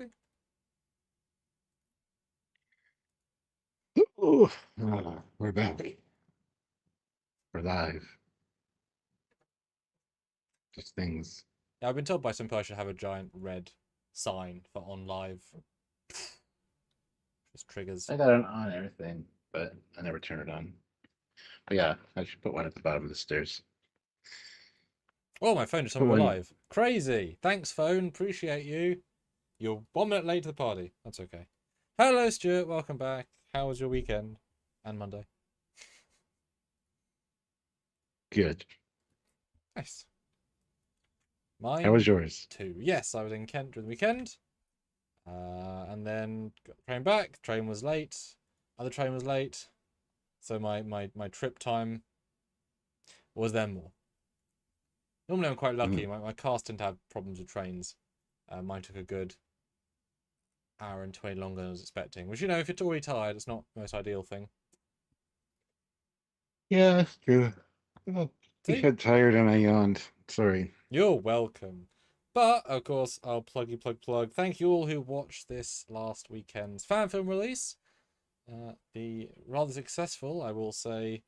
talking. Ooh, we're back. We're live. Just things. Yeah, I've been told by some people I should have a giant red sign for on live. Just triggers. I got it on everything, but I never turn it on. But yeah, I should put one at the bottom of the stairs. Oh, my phone just told me we're live. Crazy. Thanks, phone. Appreciate you. You're 1 minute late to the party. That's okay. Hello, Stuart. Welcome back. How was your weekend and Monday? Good. Nice. Mine. How was yours? Too. Yes, I was in Kent during the weekend. And then got the train back. Train was late. Other train was late. So my trip time was then more. Normally I'm quite lucky. My cars tend to have problems with trains. Mine took a good hour and 20 longer than I was expecting. Which, you know, if you're already tired, it's not the most ideal thing. Yeah, that's true. I got tired and I yawned. Sorry. You're welcome. But, of course, I'll plug. Thank you all who watched this last weekend's fan film release. The rather successful, I will say.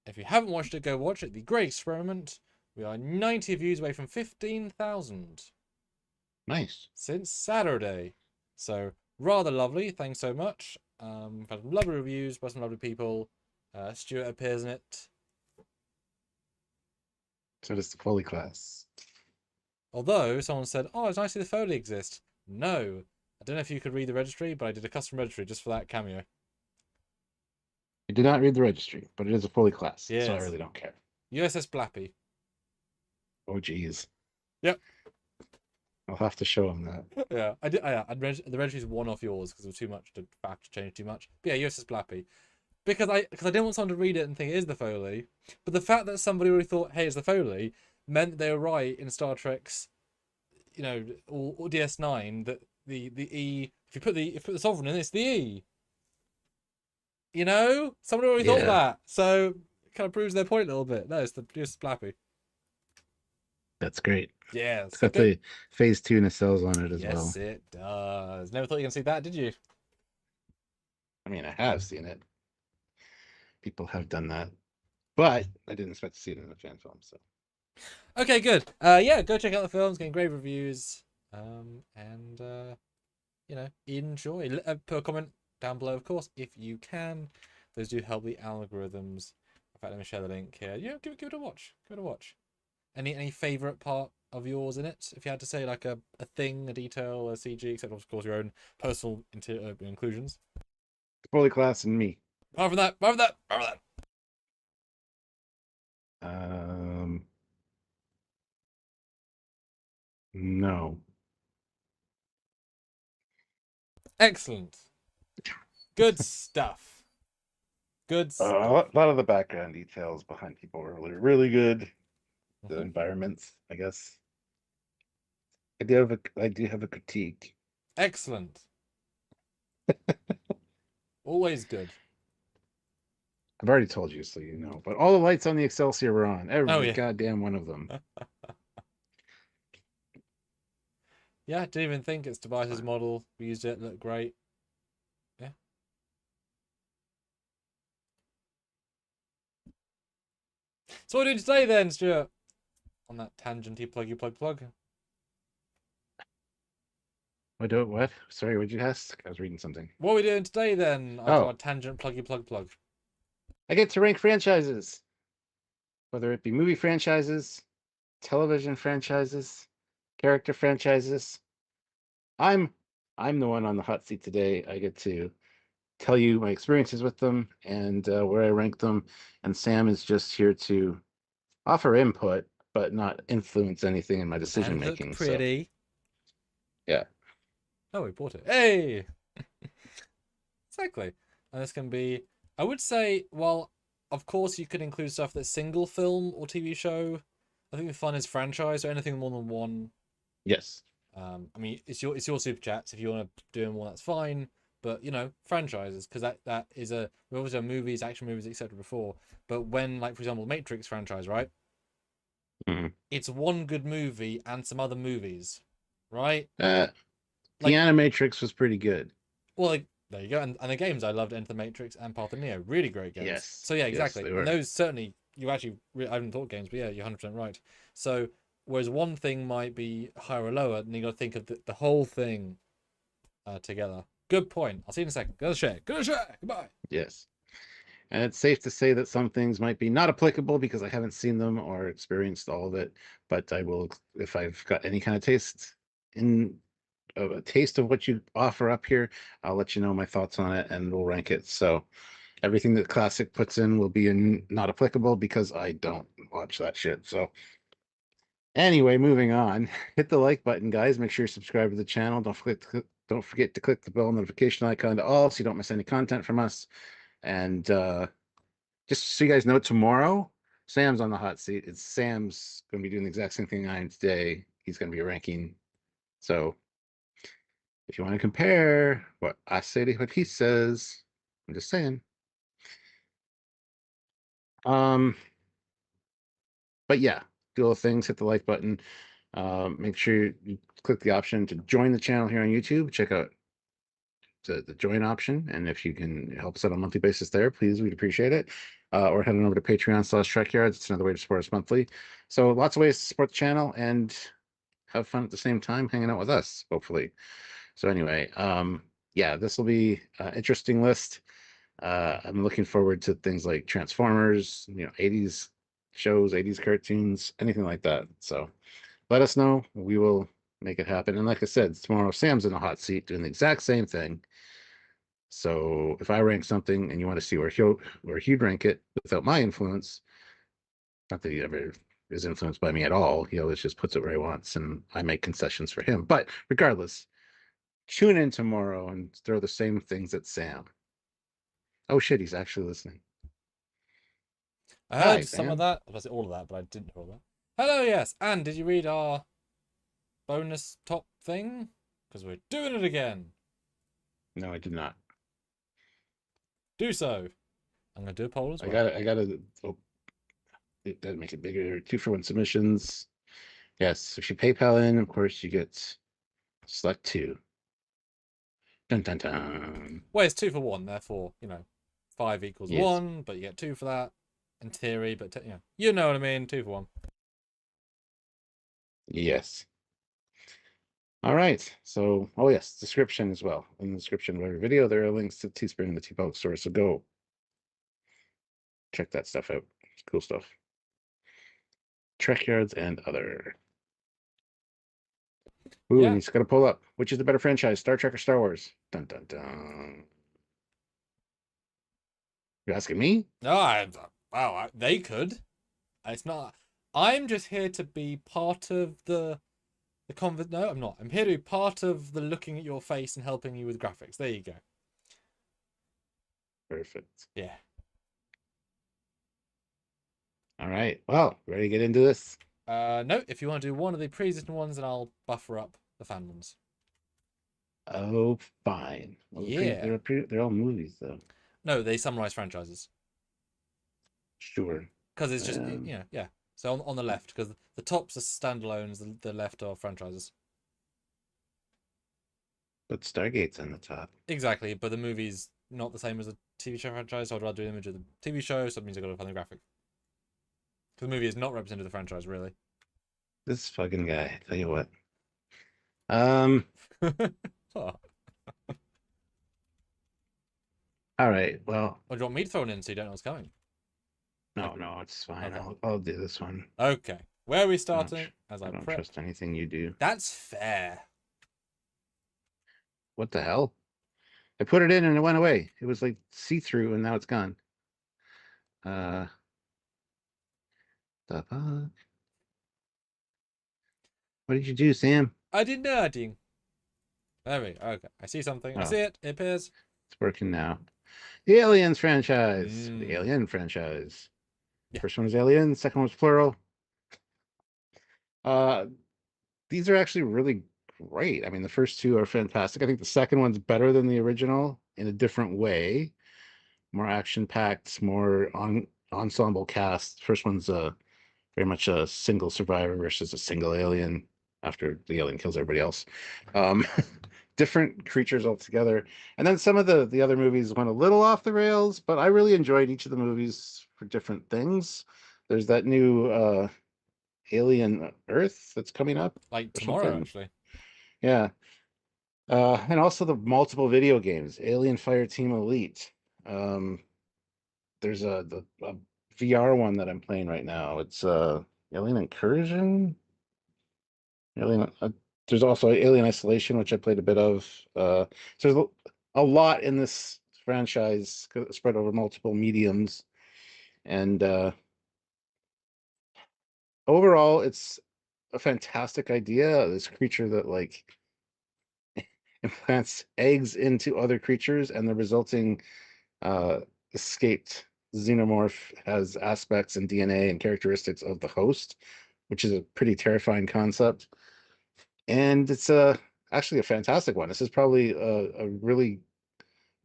If you haven't watched it, go watch it. The Great Experiment. We are 90 views away from 15,000. Nice. Since Saturday. So, rather lovely. Thanks so much. We've had lovely reviews by some lovely people. Stuart appears in it. So does the Foley class. Although, someone said, oh, it's nice to see the Foley exist. No. I don't know if you could read the registry, but I did a custom registry just for that cameo. I did not read the registry, but it is a Foley class, Yes. so I really don't care. USS Blappy. Oh, geez. Yep. I'll have to show him that. Yeah, I did. The registry's one off yours because it was too much to have to change too much. But yeah, USS Blappy. Because I didn't want someone to read it and think it is the Foley. But the fact that somebody already thought, hey, it's the Foley, meant that they were right in Star Trek's, you know, or DS9 that the E, if you put the Sovereign in, it's the E. You know, somebody already thought that, so it kind of proves their point a little bit. No, it's the USS Blappy. That's great. Yeah, it's got the Phase 2 nacelles on it as well. Yes, it does. Never thought you can see that, did you? I mean, I have seen it. People have done that, but I didn't expect to see it in a fan film. So, okay, good. Yeah, go check out the films, getting great reviews, and you know, enjoy. Put a comment down below, of course, if you can. Those do help the algorithms. In fact, let me share the link here. Yeah, give it a watch. Give it a watch. Any favorite part of yours in it? If you had to say like a thing, a detail, a CG, except of course your own personal inclusions. Foley class and me. Apart from that. No. Excellent. Good stuff. Good stuff. A lot of the background details behind people were really, really good. The environments, I guess. I do have a critique. Excellent. Always good. I've already told you, so you know. But all the lights on the Excelsior were on. Every goddamn one of them. Yeah, I didn't even think it's Tobias's model. We used it, looked great. Yeah. So what are we doing today then, Stuart? On that tangenty plug. What? Sorry, what'd you ask? I was reading something. What are we doing today then? Our tangent plug. I get to rank franchises. Whether it be movie franchises, television franchises, character franchises. I'm the one on the hot seat today. I get to tell you my experiences with them and where I rank them. And Sam is just here to offer input, but not influence anything in my decision making. Look pretty. So, yeah. Oh, we bought it. Hey! Exactly. And this can be, I would say, well, of course you could include stuff that's single film or TV show. I think the fun is franchise or anything more than one. Yes. I mean, it's your super chats. If you want to do them all, that's fine. But you know, franchises, because that is we obviously have movies, action movies, etc. before. But when, like for example, Matrix franchise, right? Mm-hmm. It's one good movie and some other movies, right? The Like, Animatrix was pretty good. well, like, there you go. And the games I loved, Enter the Matrix and Path of Neo, really great games. Yes. So yeah, Yes, exactly. they And were. those certainly, you actually, I haven't thought games, but yeah, you're 100% right. So whereas one thing might be higher or lower, and you got to think of the whole thing together. Good point. I'll see you in a second. Go to share. Go to share. Goodbye. Yes. And it's safe to say that some things might be not applicable because I haven't seen them or experienced all of it. But I will, if I've got any kind of taste in a taste of what you offer up here, I'll let you know my thoughts on it and we'll rank it. So everything that Classic puts in will be in not applicable because I don't watch that shit. So anyway, moving on. Hit the like button, guys. Make sure you subscribe to the channel. Don't forget to click the bell notification icon to all so you don't miss any content from us. And just so you guys know, tomorrow Sam's on the hot seat. It's Sam's going to be doing the exact same thing I am today. He's going to be ranking. So if you want to compare what I say to what he says, I'm just saying. But yeah, do all the things. Hit the like button. Make sure you click the option to join the channel here on YouTube. Check out the join option, and if you can help us out on a monthly basis there, please, we'd appreciate it. Or head on over to Patreon/Trekyards. It's another way to support us monthly. So lots of ways to support the channel and have fun at the same time hanging out with us, hopefully. So anyway, yeah, this will be an interesting list. I'm looking forward to things like Transformers, 80s shows, 80s cartoons, anything like that. So let us know. We will make it happen. And like I said, tomorrow Sam's in a hot seat doing the exact same thing. So if I rank something and you want to see where he'd rank it without my influence, not that he ever is influenced by me at all. He always just puts it where he wants, and I make concessions for him. But regardless, tune in tomorrow and throw the same things at Sam. Oh shit, he's actually listening. I Hi, heard some of Sam. that. I was say all of that, but I didn't hear all that. Hello, yes. And did you read our bonus top thing? Because we're doing it again. No, I did not. Do so. I'm going to do a poll as well. I gotta. Oh, it doesn't make it bigger. 2-for-1 submissions. Yes, if you PayPal in, of course, you get select 2. Dun dun dun. Well, it's 2 for 1, therefore, 5 equals Yes. 1, but you get 2 for that in theory, but you know what I mean, 2 for 1. Yes. All right. So, oh yes, description as well. In the description of every video, there are links to Teespring and the TeePublic store. So go check that stuff out. It's cool stuff. Trekyards and other. Ooh, Yeah. and he's got to pull up. Which is the better franchise, Star Trek or Star Wars? Dun dun dun. You're asking me? No, wow, they could. It's not. I'm just here to be part of the No, I'm not. I'm here to be part of the looking at your face and helping you with graphics. There you go. Perfect. Yeah. All right. Well, ready to get into this? No, if you want to do one of the pre-existing ones, then I'll buffer up the fan ones. Oh, fine. Well, Yeah. they're all movies, though. No, they summarize franchises. Sure. Because it's just, yeah. So on the left, because the top's are standalones, the left are franchises. But Stargate's on the top. Exactly, but the movie's not the same as a TV show franchise, so I'd rather do an image of the TV show, so that means I've got to find the graphic. Because the movie is not represented the franchise, really. This fucking guy, tell you what. Oh. All right, well. Or do you want me to throw it in so you don't know what's coming? No, it's fine. Okay. I'll do this one. Okay. Where are we starting? I don't trust anything you do. That's fair. What the hell? I put it in and it went away. It was like see-through and now it's gone. The fuck? What did you do, Sam? I did nerding. There we go. Okay. I see something. I see it. It appears. It's working now. The Aliens franchise. The Alien franchise. Yeah. First one was Alien, second one was plural. These are actually really great. I mean, the first two are fantastic. I think the second one's better than the original in a different way. More action-packed, more ensemble cast. First one's very much a single survivor versus a single alien after the alien kills everybody else. different creatures altogether. And then some of the other movies went a little off the rails, but I really enjoyed each of the movies for different things. There's that new Alien Earth that's coming up Like or tomorrow, something. actually. Yeah. And also the multiple video games, Alien Fireteam Elite. Um, there's a VR one that I'm playing right now. It's Alien Incursion. Alien. There's also Alien Isolation, which I played a bit of. So there's a lot in this franchise spread over multiple mediums, and overall, it's a fantastic idea. This creature that like implants eggs into other creatures, and the resulting uh, escaped xenomorph has aspects and DNA and characteristics of the host, which is a pretty terrifying concept. And it's actually a fantastic one. This is probably a really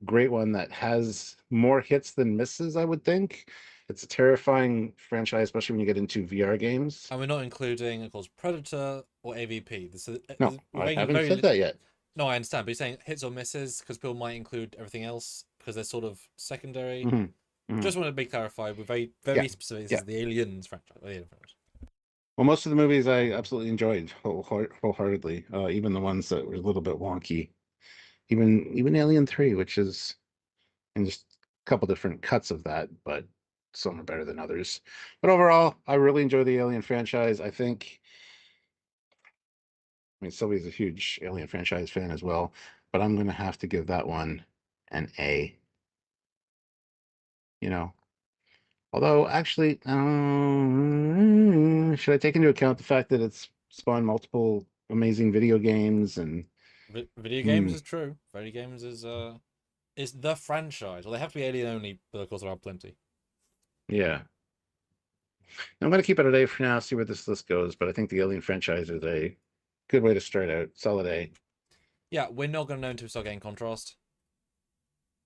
great one that has more hits than misses, I would think. It's a terrifying franchise, especially when you get into VR games. And we're not including, of course, Predator or AVP. No, We're I making haven't very said that yet. No, I understand, but you're saying hits or misses because people might include everything else because they're sort of secondary. Hmm. Hmm. Just want to be clarified. We're very, Yeah, very specific. This yeah. is the Aliens franchise. Alien franchise. Well, most of the movies I absolutely enjoyed wholeheartedly. Even the ones that were a little bit wonky. Even Alien 3, which is and just a couple different cuts of that, but some are better than others. But overall, I really enjoy the Alien franchise. I mean, Sylvia's a huge Alien franchise fan as well, but I'm gonna have to give that one an A. You know, although actually, should I take into account the fact that it's spawned multiple amazing video games and Video games hmm, is true. Video games is the franchise. Well, they have to be Alien only, but of course there are plenty. yeah. I'm gonna keep it at A for now, see where this list goes, but I think the Alien franchise is a good way to start out. Solid A. Yeah, we're not going to know until we start getting contrast.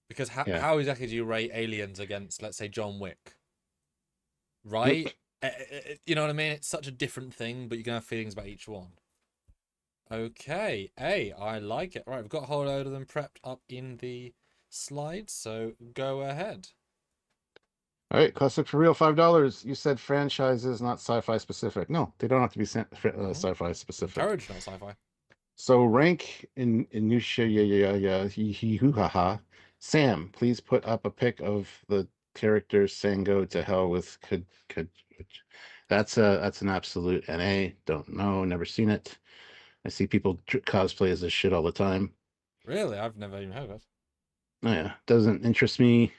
Because Yeah. how exactly do you rate Aliens against, let's say, John Wick? Right? You know what I mean? It's such a different thing, but you can have feelings about each one. Okay, A, I like it. Right, we've got a whole load of them prepped up in the slides, so go ahead. All right, classic for real, $5. You said franchises, not sci-fi specific. No, they don't have to be sci-fi specific. Encouraged, not sci-fi. So rank in minutia, haha. Sam, please put up a pic of the character saying "Go to hell with could." That's an absolute NA. Don't know, never seen it. I see people cosplay as this shit all the time. Really? I've never even heard of it. Oh yeah, doesn't interest me.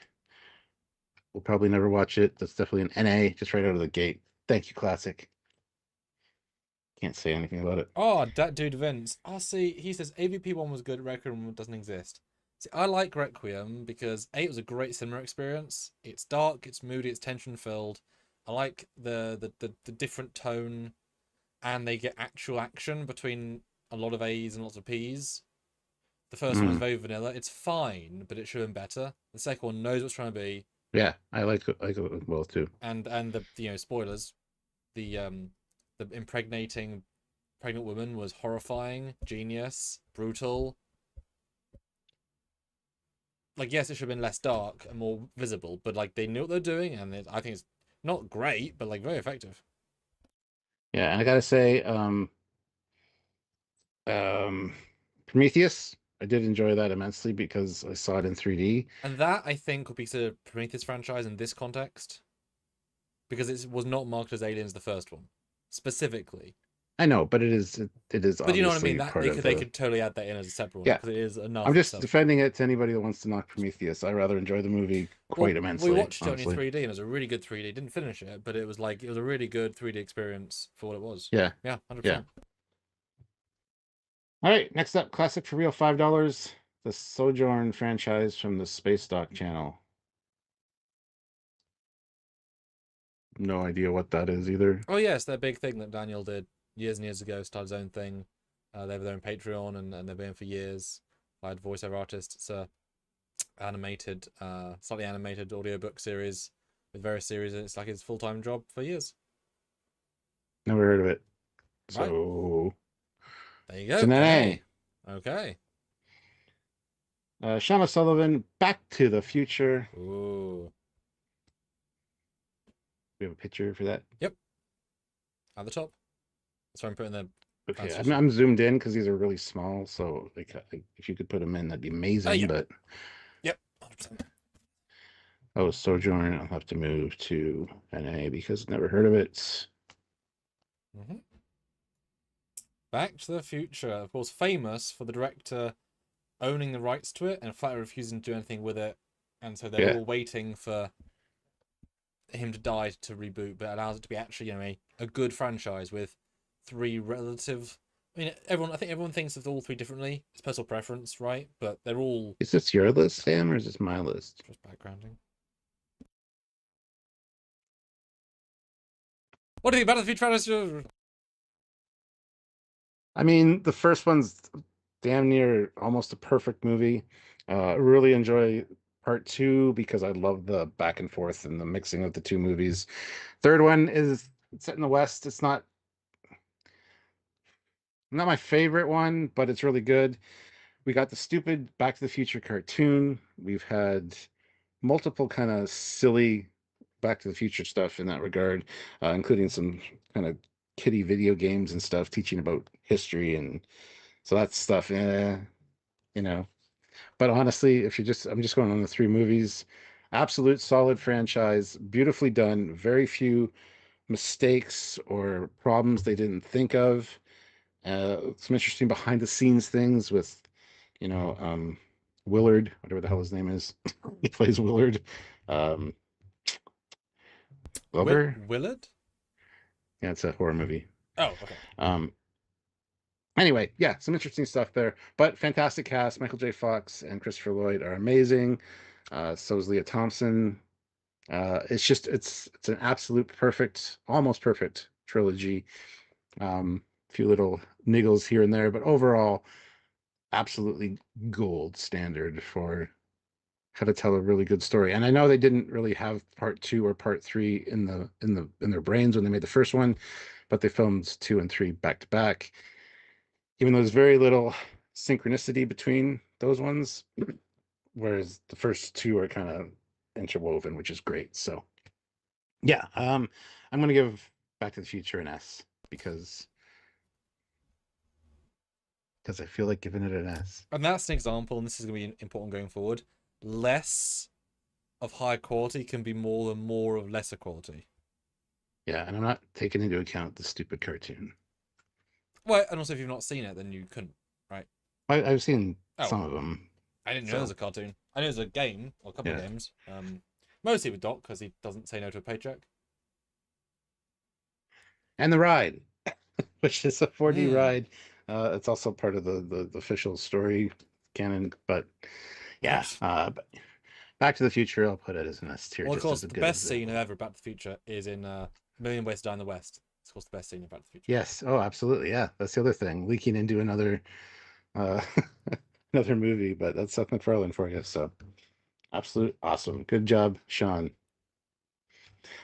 We'll probably never watch it. That's definitely an NA, just right out of the gate. Thank you, classic. Can't say anything about it. Oh, that dude Vince. Oh, see, he says AVP 1 was good, Requiem doesn't exist. See, I like Requiem because A, it was a great cinema experience. It's dark, it's moody, it's tension-filled. I like the different tone, and they get actual action between a lot of A's and lots of P's. The first one was very vanilla. It's fine, but it should have been better. The second one knows what's trying to be. Yeah, I like it well too. And the spoilers, the impregnating pregnant woman was horrifying, genius, brutal. Like, yes, it should have been less dark and more visible, but like they knew what they're doing, and I think it's not great, but like very effective. Yeah, and I gotta say, Prometheus, I did enjoy that immensely because I saw it in 3D. And that I think would be considered a Prometheus franchise in this context, because it was not marketed as Aliens the first one specifically. I know, but it is But you know what I mean? obviously That part of they the. could totally add that in as a separate one Yeah, because it is enough. I'm just itself. defending it to anybody that wants to knock Prometheus. I rather enjoy the movie quite immensely. We watched honestly. it in 3D and it was a really good 3D. Didn't finish it, but it was a really good 3D experience for what it was. Yeah, Yeah, 100%. yeah. All right, next up, classic for real, $5. The Sojourn franchise from the Space Dock channel. No idea what that is either. Oh yes, that big thing that Daniel did years and years ago. Started his own thing. They have their own Patreon and they've been for years. Hired voiceover artists. It's a animated, slightly animated audiobook series with various series. And it's like his full-time job for years. Never heard of it. Right. So There you go. it's an NA. Okay. Sean O'Sullivan, Back to the Future. Ooh. We have a picture for that. Yep. At the top. That's where I'm putting the. Okay, Transition. I'm zoomed in because these are really small. So like, if you could put them in, that'd be amazing. Yeah. But Yep. 100%. oh, Sojourn, I'll have to move to NA because never heard of it. Mm-hmm. Back to the Future, of course, famous for the director owning the rights to it and flatly refusing to do anything with it, and so they're all waiting for him to die to reboot, but it allows it to be actually, a good franchise with three relative. I mean, I think everyone thinks of all three differently. It's personal preference, right? But they're all. Is this your list, Sam, or is this my list? Just backgrounding. What do you think about the future? I mean, the first one's damn near almost a perfect movie. Really enjoy part two because I love the back and forth and the mixing of the two movies. Third one is set in the West. It's not my favorite one, but it's really good. We got the stupid Back to the Future cartoon. We've had multiple kind of silly Back to the Future stuff in that regard, including some kind of kiddie video games and stuff teaching about history, and so that stuff, you know. But honestly, I'm just going on the three movies. Absolute solid franchise, beautifully done, very few mistakes or problems they didn't think of. Some interesting behind the scenes things with, you know, Willard, whatever the hell his name is. He plays Willard. Um, Glover. Willard? Yeah, it's a horror movie. Oh, okay. Anyway, yeah, some interesting stuff there. But fantastic cast. Michael J. Fox and Christopher Lloyd are amazing. So is Leah Thompson. It's an absolute perfect, almost perfect trilogy. Few little niggles here and there, but overall, absolutely gold standard for how to tell a really good story. And I know they didn't really have part two or part three in their brains when they made the first one, but they filmed two and three back to back. Even though there's very little synchronicity between those ones, whereas the first two are kind of interwoven, which is great. So yeah, I'm gonna give Back to the Future an S because I feel like giving it an S. And that's an example, and this is going to be important going forward. Less of high quality can be more than more of lesser quality. Yeah, and I'm not taking into account the stupid cartoon. Well, and also if you've not seen it, then you couldn't, right? I've seen some of them. I didn't know there was a cartoon. I knew there was a game, or a couple of games. Mostly with Doc, because he doesn't say no to a paycheck. And the ride, which is a 4D ride. It's also part of the official story canon, but yeah. But Back to the Future, I'll put it as an S tier. Well, of course, the best scene of ever Back to the Future is in Million Ways to Die in the West. It's, of course, the best scene of Back to the Future. Yes. Oh, absolutely. Yeah, that's the other thing. Leaking into another another movie, but that's Seth MacFarlane for you. So, absolute awesome. Good job, Sean.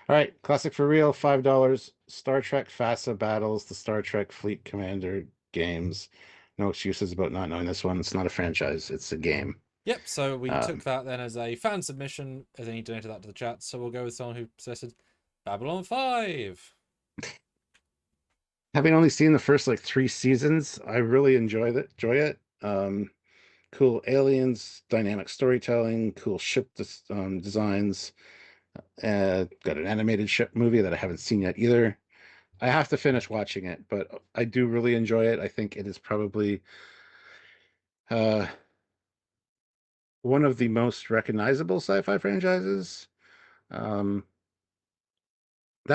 All right, classic for real, $5. Star Trek FASA battles, the Star Trek Fleet Commander games. No excuses about not knowing this one. It's not a franchise; it's a game. Yep. So we took that then as a fan submission, as then you donated that to the chat. So we'll go with someone who suggested Babylon 5. Having only seen the first like 3 seasons, I really enjoy it. Cool aliens, dynamic storytelling, cool ship designs. Got an animated ship movie that I haven't seen yet either. I have to finish watching it, but I do really enjoy it. I think it is probably one of the most recognizable sci-fi franchises. That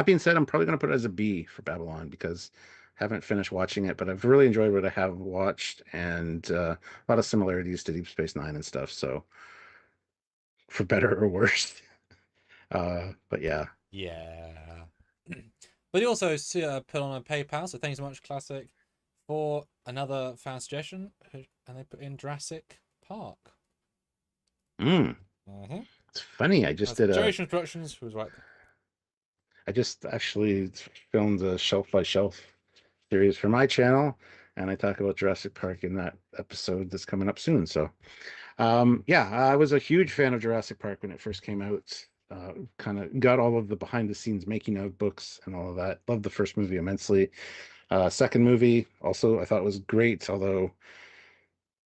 being said, I'm probably going to put it as a B for Babylon because I haven't finished watching it, but I've really enjoyed what I have watched, and a lot of similarities to Deep Space Nine and stuff. So, for better or worse. But yeah. Yeah. But you also put on a PayPal, so thanks so much, Classic, for another fan suggestion, and they put in Jurassic Park. It's funny. I just did Generation Productions, who was right there. I just actually filmed a shelf by shelf series for my channel, and I talk about Jurassic Park in that episode that's coming up soon. So, yeah, I was a huge fan of Jurassic Park when it first came out. Kind of got all of the behind the scenes making of books and all of that. Loved the first movie immensely. Second movie also I thought was great, although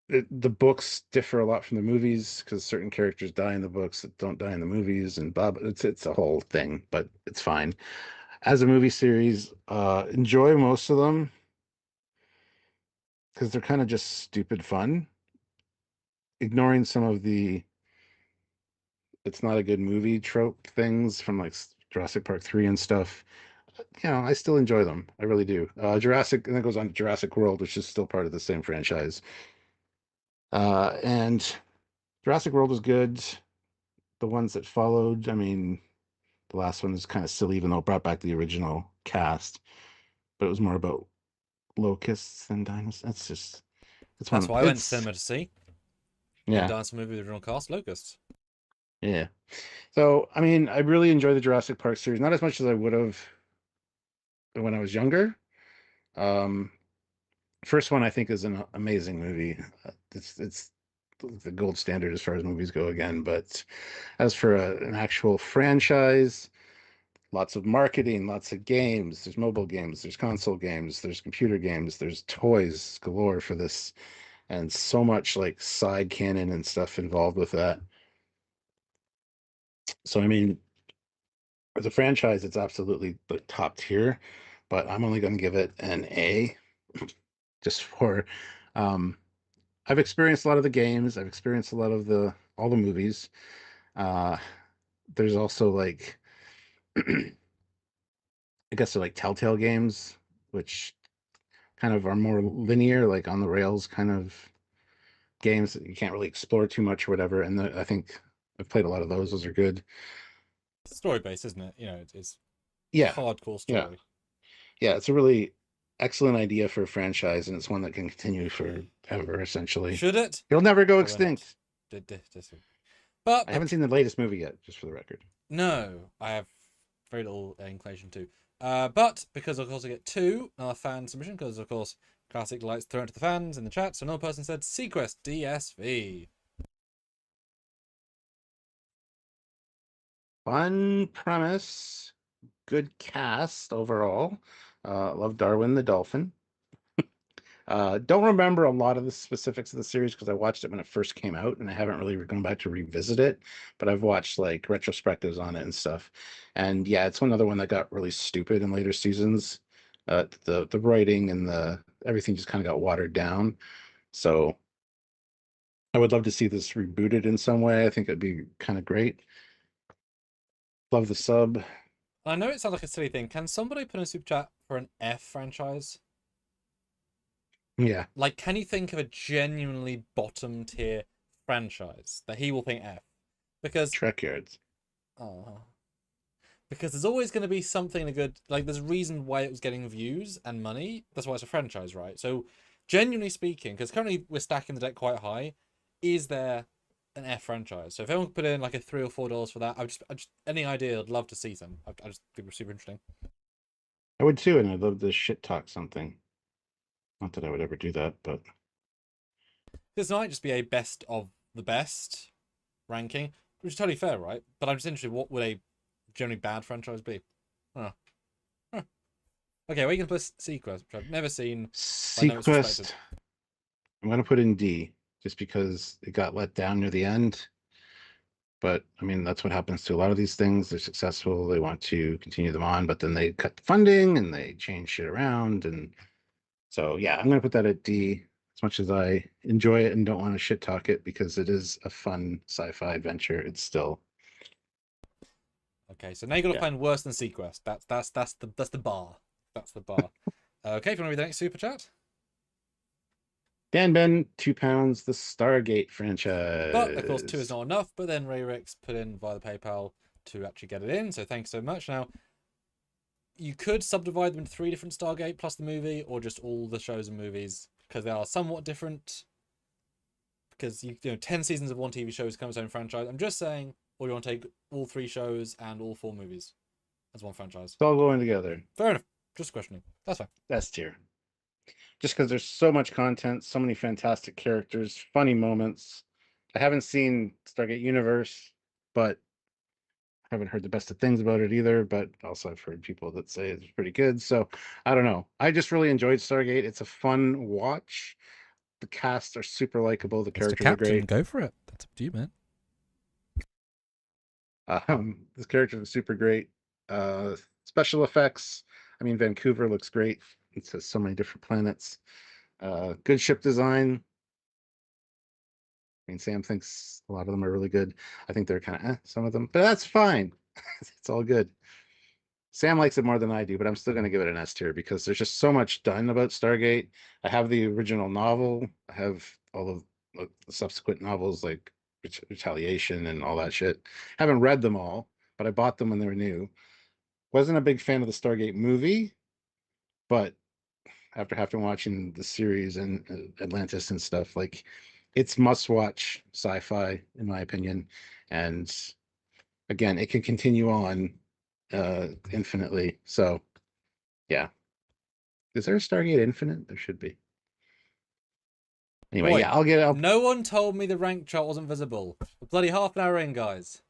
the books differ a lot from the movies because certain characters die in the books that don't die in the movies, and Bob, it's a whole thing, but it's fine. As a movie series, enjoy most of them because they're kind of just stupid fun, ignoring some of the it's not a good movie trope things from like Jurassic Park 3 and stuff. I still enjoy them. I really do. Jurassic, and that goes on to Jurassic World, which is still part of the same franchise. And Jurassic World was good. The ones that followed, I mean, the last one is kind of silly, even though it brought back the original cast, but it was more about locusts than dinosaurs. That's why I went to cinema to see. Yeah. Dinosaur movie with the original cast, Locusts. Yeah. So, I mean, I really enjoy the Jurassic Park series, not as much as I would have when I was younger. Um, First one I think is an amazing movie. It's the gold standard as far as movies go again. But as for an actual franchise, lots of marketing, lots of games. There's mobile games, there's console games, there's computer games, there's toys galore for this, and so much like side canon and stuff involved with that. So I mean, as a franchise, it's absolutely the top tier, but I'm only going to give it an A, just for um, I've experienced a lot of the games. I've experienced a lot of the all the movies. Uh, there's also like I guess they're like Telltale games, which kind of are more linear, like on the rails kind of games that you can't really explore too much or whatever. And I think I've played a lot of those. Those are good. Story based, isn't it? It's Yeah, hardcore yeah, story. yeah. It's a really excellent idea for a franchise, and it's one that can continue forever. Essentially, Should it? it'll never go Probably not. extinct. But I haven't seen the latest movie yet, just for the record. No, I have very little inclination to. But because of course I get two another fan submission, because of course classic lights thrown to the fans in the chat. So another person said SeaQuest DSV. Fun premise, good cast overall. Love Darwin the dolphin. Don't remember a lot of the specifics of the series because I watched it when it first came out and I haven't really gone back to revisit it, but I've watched like retrospectives on it and stuff. And yeah, it's another one that got really stupid in later seasons. The writing and the everything just kind of got watered down. So I would love to see this rebooted in some way. I think it'd be kind of great. Love the sub. I know it sounds like a silly thing. Can somebody put in a super chat for an F franchise? Yeah. Like, can you think of a genuinely bottom tier franchise that he will think F? Because Trekyards. oh, because there's always going to be something a good, like there's a reason why it was getting views and money. That's why it's a franchise, right? So genuinely speaking, because currently we're stacking the deck quite high, is there an F franchise? So if anyone could put in like a $3 or $4 for that, I just any idea, I'd love to see some. I just think it super interesting. I would too, and I'd love to shit talk something. Not that I would ever do that, but This might just be a best of the best ranking, which is totally fair, right? But I'm just interested, what would a generally bad franchise be? Huh. Huh. Okay, well, you can put SeaQuest, which I've never seen. SeaQuest. I'm going to put in D just because it got let down near the end. But I mean, that's what happens to a lot of these things. They're successful. They want to continue them on, but then they cut the funding and they change shit around. And so, yeah, I'm going to put that at D as much as I enjoy it and don't want to shit talk it because it is a fun sci-fi adventure. It's still. Okay, so now you got to find worse than SeaQuest. That's the bar. That's the bar. Okay, if you want to read the next super chat. Dan Ben, £2, the Stargate franchise. But of course, 2 is not enough. But then Rayrix put in via the PayPal to actually get it in. So thanks so much. Now, you could subdivide them into 3 different Stargate plus the movie, or just all the shows and movies, because they are somewhat different. Because you know, 10 seasons of one TV show is kind of its own franchise. I'm just saying, or you want to take all 3 shows and all 4 movies as one franchise. It's all going together. Fair enough. Just questioning. That's fine. That's tier. just because there's so much content, so many fantastic characters, funny moments. I haven't seen Stargate Universe, but I haven't heard the best of things about it either. But also, I've heard people that say it's pretty good. So I don't know. I just really enjoyed Stargate. It's a fun watch. The cast are super likable. The Mr. characters are Captain, great. go for it. That's up to you, man. The characters are super great. Special effects. I mean, Vancouver looks great. It says so many different planets. Good ship design. I mean, Sam thinks a lot of them are really good. I think they're kind of some of them, but that's fine. It's all good. Sam likes it more than I do, but I'm still going to give it an S tier because there's just so much done about Stargate. I have the original novel. I have all of the subsequent novels like Retaliation and all that shit. Haven't read them all, but I bought them when they were new. Wasn't a big fan of the Stargate movie, but after watching the series and Atlantis and stuff, like it's must-watch sci-fi in my opinion. And again, it can continue on infinitely. So yeah. Is there a Stargate Infinite? There should be. Anyway, Boy, yeah, I'll no one told me the rank chart wasn't visible. We're bloody half an hour in, guys.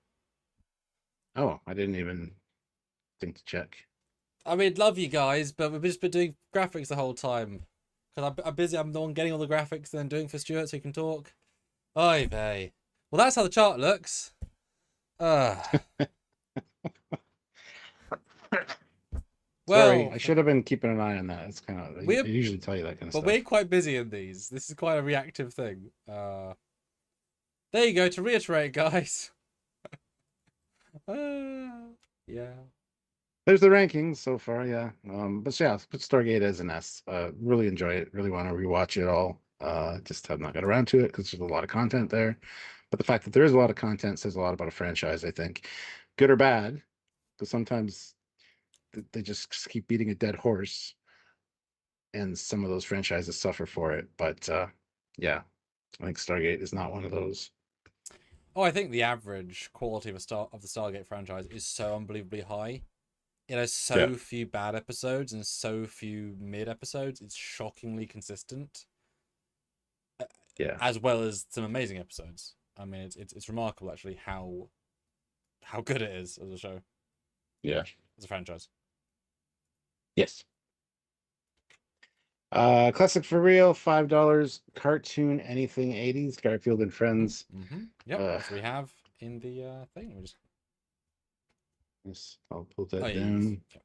Oh, I didn't even think to check. I mean, love you guys, but we've just been doing graphics the whole time. Because I'm busy, I'm the one getting all the graphics and then doing for Stuart so he can talk. Oy vey. Well, that's how the chart looks. Sorry, Well, I should have been keeping an eye on that. It's kind of I we're usually tell you that kind of but stuff. we're quite busy in these. This is quite a reactive thing. There you go. To reiterate, guys. Yeah. There's the rankings so far, yeah. But yeah, put Stargate as an S. Really enjoy it. Really want to rewatch it all. Just have not got around to it because there's a lot of content there. But the fact that there is a lot of content says a lot about a franchise, I think. Good or bad, because sometimes they just keep beating a dead horse, and some of those franchises suffer for it. But yeah, I think Stargate is not one of those. Oh, I think the average quality of the Stargate franchise is so unbelievably high. It has Yeah. so few bad episodes and so few mid episodes. It's shockingly consistent, Yeah. as well as some amazing episodes. I mean, it's remarkable actually how good it is as a show, Yeah. as a franchise. Yes. Classic for real, $5. Cartoon anything 80s, Garfield and Friends. Mm-hmm. Yep, Uh, as we have in the thing. We just yes, I'll pull that oh yeah, down. yeah.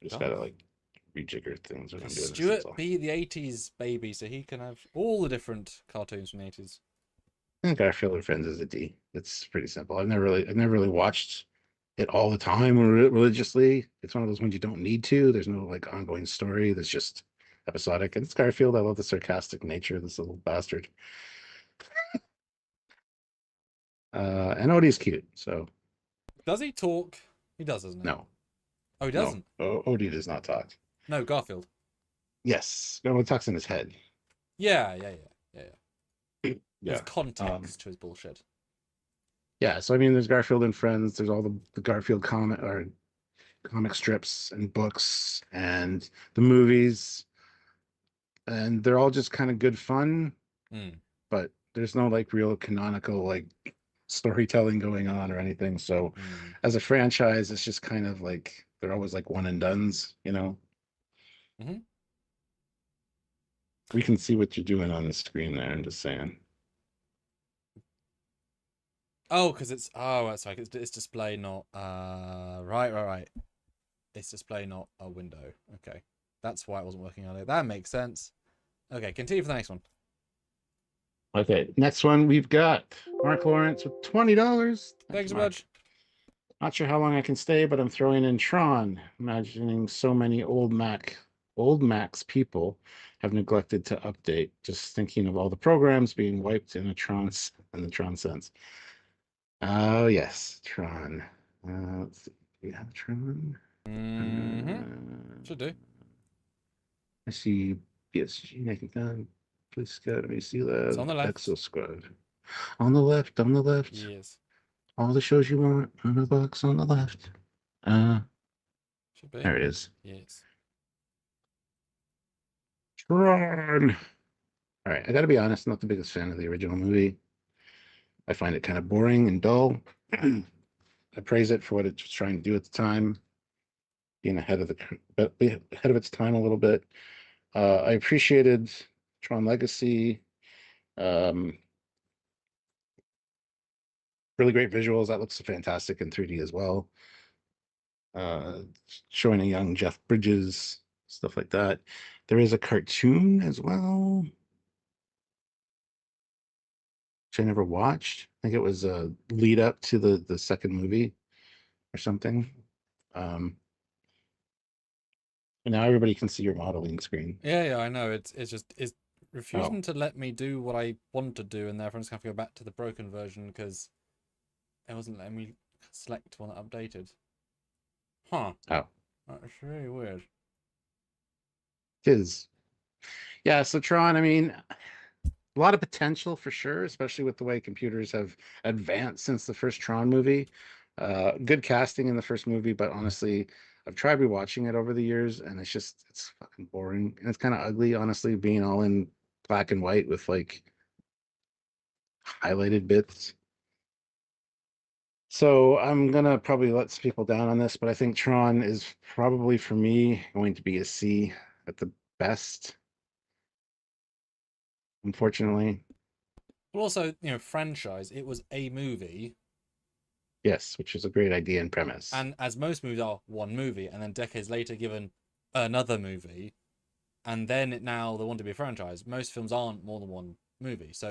Just gotta like rejigger things when I'm doing this. Stuart be the 80s baby, so he can have all the different cartoons from the 80s. Garfield and Friends is a D. It's pretty simple. I've never really watched it all the time or religiously. It's one of those ones you don't need to. There's no like ongoing story. There's just episodic. And it's Garfield. I love the sarcastic nature of this little bastard. And Odie's cute. So Does he talk? He does, doesn't he? no, Oh, he no, doesn't. Odie does not talk. No, Garfield. Yes, no, it talks in his head. Yeah. Yeah. There's context to his bullshit. Yeah, so I mean, there's Garfield and Friends. There's all the Garfield comic strips and books and the movies, and they're all just kind of good fun. But there's no like real canonical like storytelling going on or anything. So as a franchise, it's just kind of like they're always like one and dones, you know. We can see what you're doing on the screen there. I'm just saying. Oh, because it's sorry, it's display, not right. It's display, not a window. Okay, that's why it wasn't working earlier. That makes sense. Okay, continue for the next one. Okay, next one we've got Mark Lawrence with $20. Thanks so much. Not sure how long I can stay, but I'm throwing in Tron, imagining so many old Macs people have neglected to update. Just thinking of all the programs being wiped in the Tron sense. Oh yes, Tron. Let's see. We have Tron. Should do. I see PSG making done. Please Scout, Sealab. It's on the left. Exo Squad. On the left. Yes. All the shows you want on the box on the left. Should be. There it is. Yes. Tron. All right, I got to be honest, I'm not the biggest fan of the original movie. I find it kind of boring and dull. I praise it for what it was trying to do at the time, being ahead of its time a little bit. I appreciated Tron Legacy. Um, really great visuals. That looks fantastic in 3D as well. Uh, Showing a young Jeff Bridges, stuff like that. There is a cartoon as well, which I never watched. I think it was a lead up to the second movie or something. And now everybody can see your modeling screen. Yeah, I know. It's Oh, refusing to let me do what I want to do, and therefore I'm just gonna have to go back to the broken version because it wasn't letting me select one that updated. Huh. oh, That's really weird. it is. Yeah, so Tron, I mean, a lot of potential for sure, especially with the way computers have advanced since the first Tron movie. Good casting in the first movie, but honestly, I've tried rewatching it over the years, and it's fucking boring, and it's kind of ugly, honestly, being all in black and white with like highlighted bits. So I'm gonna probably let some people down on this, but I think Tron is probably for me going to be a C at the best, unfortunately. But also, franchise. It was a movie, Yes, which is a great idea and premise. and as most movies are, one movie, and then decades later given another movie, and then now they want to be a franchise. Most films aren't more than one movie, so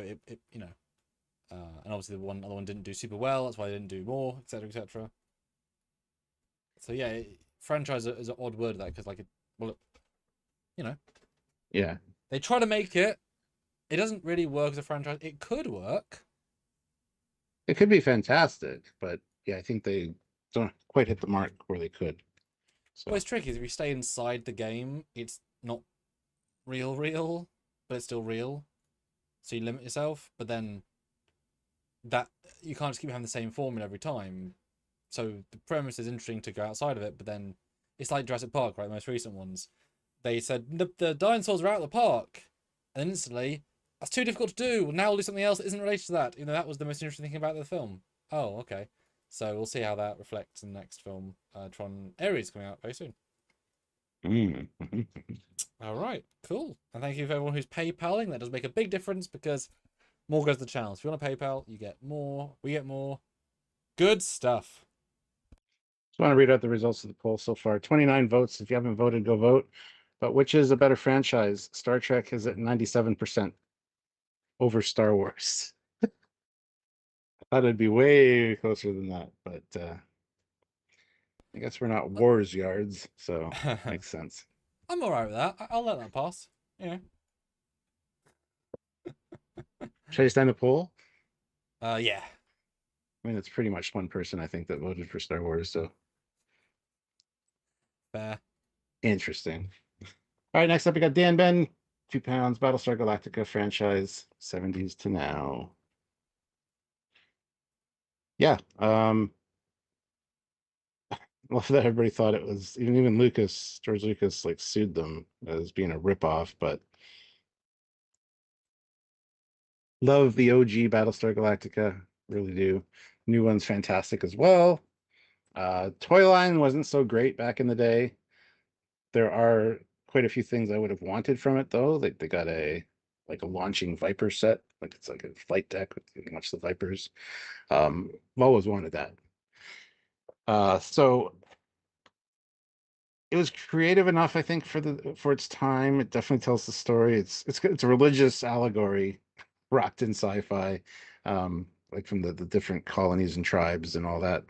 and obviously the other one didn't do super well. That's why they didn't do more, etc., etc. So yeah, franchise is an odd word that because you know, Yeah, they try to make it. It doesn't really work as a franchise. It could work. it could be fantastic, but yeah, I think they don't quite hit the mark where they could. But So, it's tricky. If you stay inside the game, it's not real, but it's still real. So you limit yourself, but then that you can't just keep having the same formula every time. So the premise is interesting to go outside of it, but then it's like Jurassic Park, right? The most recent ones. They said the dinosaurs are out of the park, and then instantly that's too difficult to do. Well, now we'll do something else that isn't related to that. That was the most interesting thing about the film. Oh, okay. So we'll see how that reflects in the next film. Tron Ares coming out very soon. mhm. All right, cool. And thank you for everyone who's PayPaling. That does make a big difference because more goes to the channel. So if you want to PayPal, you get more. We get more. Good stuff. Just want to read out the results of the poll so far. 29 votes. If you haven't voted, go vote. But which is a better franchise? Star Trek is at 97% over Star Wars. I thought it'd be way closer than that, but I guess we're not wars yards, so makes sense. I'm all right with that. I'll let that pass. Yeah. Should I just end the poll? Yeah. I mean, it's pretty much one person I think that voted for Star Wars, so Fair. interesting. All right, next up we got Dan Ben, £2, Battlestar Galactica franchise, 70s to now. Yeah, well, that everybody thought it was even George Lucas, like sued them as being a ripoff, but love the OG Battlestar Galactica, really do. New one's fantastic as well. Toy line wasn't so great back in the day. There are quite a few things I would have wanted from it though. They got a launching Viper set, like it's like a flight deck with you can launch the Vipers. I've always wanted that. So it was creative enough, I think, for its time. It definitely tells the story. It's a religious allegory wrapped in sci-fi, like from the different colonies and tribes and all that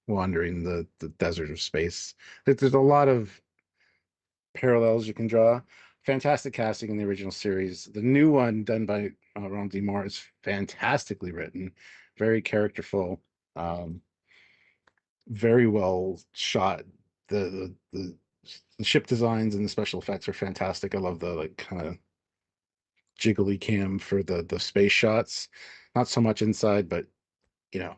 wandering the desert of space. There's a lot of parallels you can draw. Fantastic casting in the original series. The new one done by Ron D. Moore is fantastically written, very characterful, very well shot. The ship designs and the special effects are fantastic. I love the like kind of jiggly cam for the space shots. Not so much inside, but you know,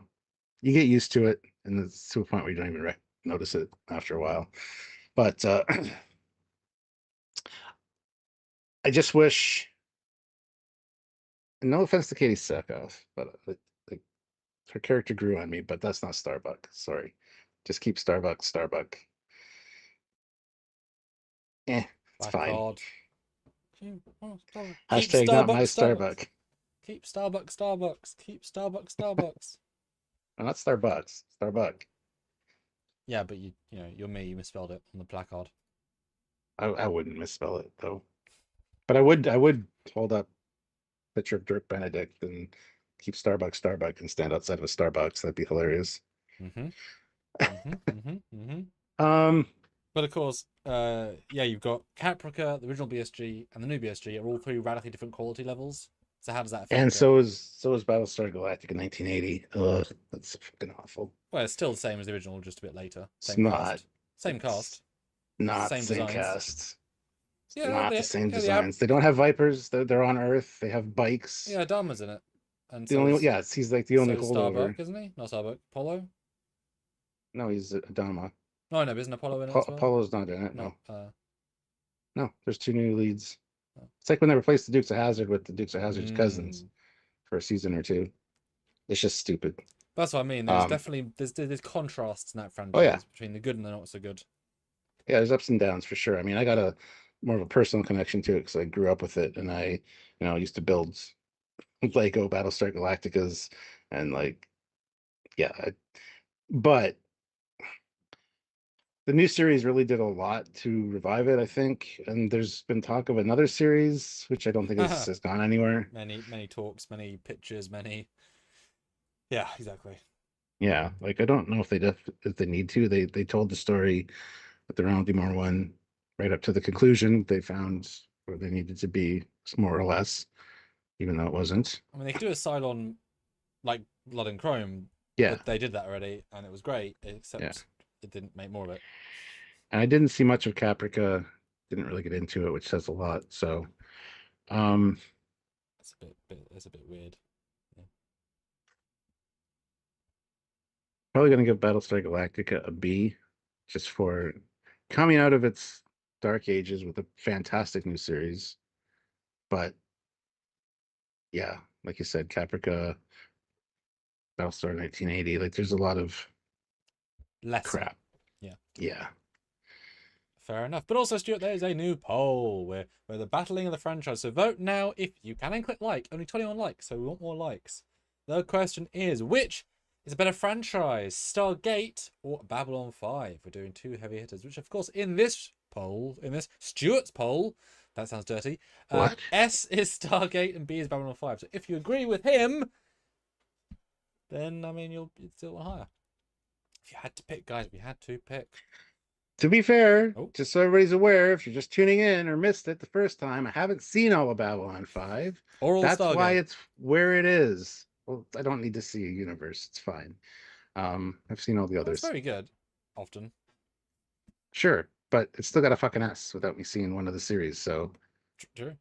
you get used to it, and it's to a point where you don't even notice it after a while. But I just wish. No offense to Katie Sackhoff, but like her character grew on me. But that's not Starbuck. Sorry, just keep Starbuck. It's Black fine. card. Keep Hashtag not my Starbucks. Starbuck. Keep Starbucks. Keep Starbucks. Well, not Starbucks. Starbuck. Yeah, but you know, you're me. You misspelled it on the placard. I wouldn't misspell it though. But I would hold up a picture of Dirk Benedict and keep Starbuck and stand outside of a Starbucks. That'd be hilarious. Um, But of course, yeah, you've got Caprica, the original BSG, and the new BSG are all three radically different quality levels. So how does that affect and it? so is Battlestar Galactica in 1980. Ugh, that's fucking awful. Well, it's still the same as the original, just a bit later. It's Same not. cast. Same cast. Not Same the same designs. cast. It's Yeah, not the same yeah, designs. They don't have Vipers. They're on Earth. They have bikes. Yeah, Dharma's in it. And The so only is, yeah, he's like the only so is holdover. Starbuck, isn't he? Not Starbuck. Apollo? No, he's Adama. No, I know, but isn't Apollo in it as well? Apollo's not in it. No. No. No, there's two new leads. Oh. It's like when they replaced the Dukes of Hazzard with the Dukes of Hazzard's cousins for a season or two. It's just stupid. That's what I mean. There's definitely there's contrasts in that franchise Oh, yeah. between the good and the not so good. Yeah, there's ups and downs for sure. I mean, I got a more of a personal connection to it because I grew up with it, and I, used to build Lego Battlestar Galacticas, and like, yeah. But the new series really did a lot to revive it, I think. And there's been talk of another series, which I don't think has gone anywhere. Many talks, many pictures, many. Yeah, exactly. Yeah, like I don't know if they need to. They told the story with the Ronald D. Moore one right up to the conclusion. They found where they needed to be, more or less, even though it wasn't. I mean, they could do a Cylon like Blood and Chrome. Yeah, but they did that already, and it was great. Except it didn't make more of it. And I didn't see much of Caprica. Didn't really get into it, which says a lot. So, it's a bit weird. Yeah. Probably gonna give Battlestar Galactica a B, just for coming out of its dark ages with a fantastic new series. But yeah, like you said, Caprica, Battlestar 1980, like there's a lot of crap. Yeah. Fair enough. But also, Stuart, there's a new poll where the battling of the franchise. So vote now if you can and click like. Only 21 likes, so we want more likes. The question is, which is a better franchise, Stargate or Babylon 5? We're doing two heavy hitters, which of course in this poll, in this Stuart's poll, that sounds dirty. What? S is Stargate and B is Babylon 5. So if you agree with him, then I mean you'd still want higher. If you had to pick, guys, we had to pick. To be fair, just so everybody's aware, if you're just tuning in or missed it the first time, I haven't seen all of Babylon 5. That's why it's where it is. Well, I don't need to see a universe. It's fine. I've seen all the others. It's very good, often. Sure, but it's still got a fucking S without me seeing one of the series, so... True.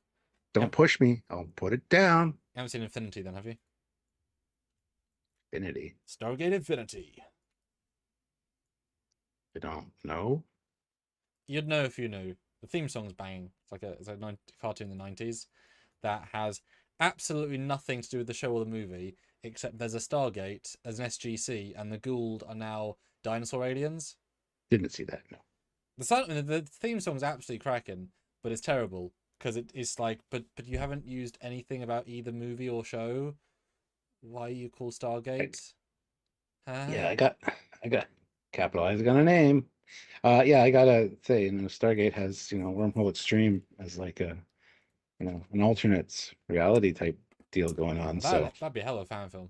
Don't push me. I'll put it down. You haven't seen Infinity then, have you? Infinity. Stargate Infinity. I don't know. You'd know if you knew. The theme song's banging. It's a cartoon in the 90s that has absolutely nothing to do with the show or the movie, except there's a Stargate, there's an SGC, and the Gould are now dinosaur aliens. Didn't see that, no. The theme song's absolutely cracking, but it's terrible because it's like, but you haven't used anything about either movie or show. Why are you called Stargate? Yeah, I got capitalizing on a name. Yeah, I gotta say, Stargate has, Wormhole Extreme as like a, an alternate reality type deal going on. That'd be a hell of a fan film.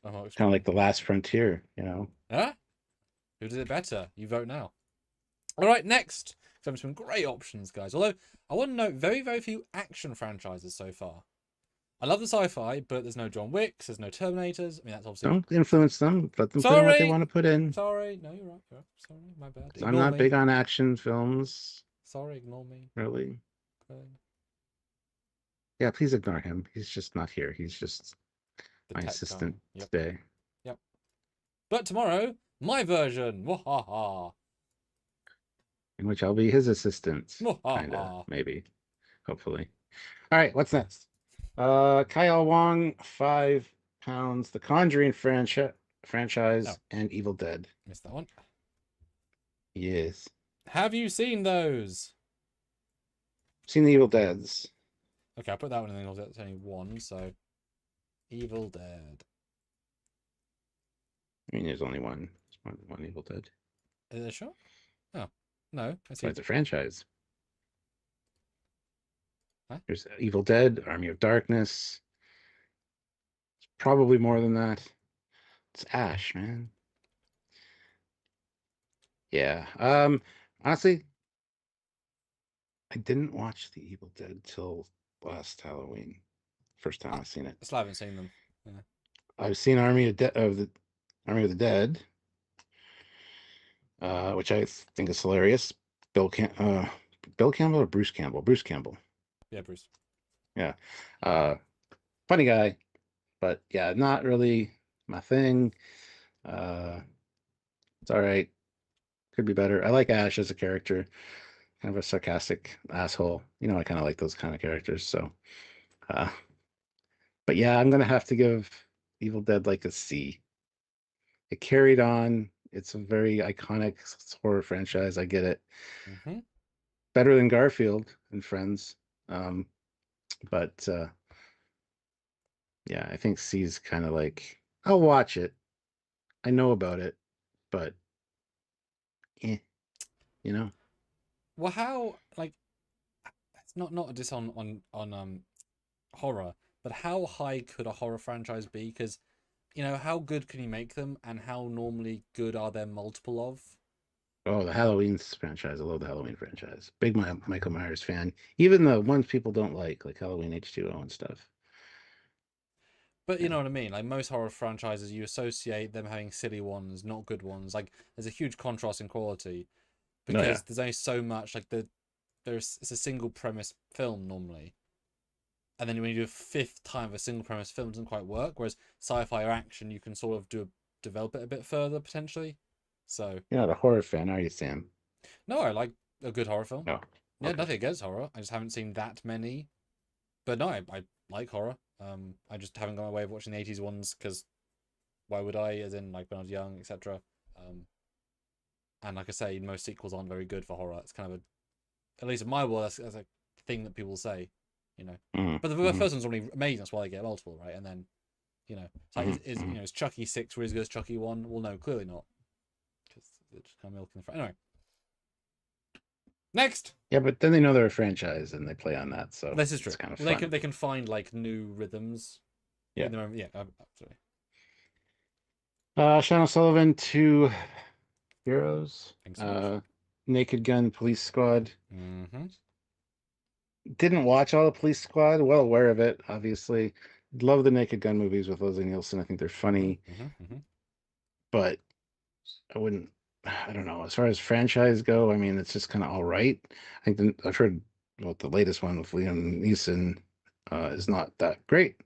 Kind of like The Last Frontier, Huh? Who did it better? You vote now. All right, next. Some great options, guys. Although I want to note very, very few action franchises so far. I love the sci-fi, but there's no John Wicks, there's no Terminators. I mean, that's obviously... Don't influence them. Let them put in what they want to put in. Sorry. No, you're right. Sorry, my bad. I'm not big on action films. Sorry, ignore me. Really? Okay. Yeah, please ignore him. He's just not here. He's just my assistant today. Yep. But tomorrow, my version. Wahaha. In which I'll be his assistant. Wahaha. Maybe. Hopefully. All right, what's next? Kyle Wong, £5. The Conjuring franchise Oh. and Evil Dead. Missed that one. Yes. Have you seen those? Seen the Evil Deads. Okay, I'll put that one in. There's only one, so Evil Dead. I mean, there's only one. There's one Evil Dead. Is there sure? Oh, no. I see. But it's a franchise. Huh? There's Evil Dead, Army of Darkness. It's probably more than that. It's Ash, man. Yeah. Honestly, I didn't watch the Evil Dead till last Halloween. First time I've seen it. I still haven't seen them. Yeah. I've seen Army of the Dead, which I think is hilarious. Bill Campbell or Bruce Campbell? Bruce Campbell. Yeah, Bruce. Yeah. Funny guy, but yeah, not really my thing. It's all right. Could be better. I like Ash as a character, kind of a sarcastic asshole. You know, I kind of like those kind of characters. So, but yeah, I'm gonna have to give Evil Dead like a C. It carried on. It's a very iconic horror franchise. I get it. Mm-hmm. Better than Garfield and Friends. But yeah, I think C's kind of like, I'll watch it. I know about it, but you know. Well, how it's not a diss on horror, but how high could a horror franchise be? Because how good can you make them, and how normally good are there multiple of? Oh, the Halloween franchise. I love the Halloween franchise. Big Michael Myers fan. Even the ones people don't like Halloween H2O and stuff. But you know what I mean? Like most horror franchises, you associate them having silly ones, not good ones. Like there's a huge contrast in quality because there's only so much. Like it's a single premise film normally, and then when you do a fifth time of a single premise film, it doesn't quite work. Whereas sci-fi or action, you can sort of develop it a bit further potentially. So You're not a horror fan, are you, Sam? no, I like a good horror film. No. Yeah, Okay. nothing against horror. I just haven't seen that many. But no, I like horror. I just haven't gone my way of watching the 80s ones because why would I? As in, like when I was young, etc. And like I say, most sequels aren't very good for horror. It's kind of at least in my world, that's a thing that people say, Mm-hmm. But the first one's only amazing. That's why they get multiple, right? And then, it's like, is Chucky 6 really as good as Chucky 1? Well, no, clearly not. Because they're just kind of milking the anyway. Next. Yeah, but then they know they're a franchise and they play on that, so this is true. It's kind of fun. They can find like new rhythms. Yeah. Yeah. Absolutely. Sean O'Sullivan, 2 Heroes. Thanks so much. Naked Gun Police Squad. Mm-hmm. Didn't watch all the Police Squad. Well aware of it, obviously. Love the Naked Gun movies with Leslie Nielsen. I think they're funny. Mm-hmm. But I don't know. As far as franchise go, I mean, it's just kind of all right. I think I've heard about the latest one with Liam Neeson is not that great.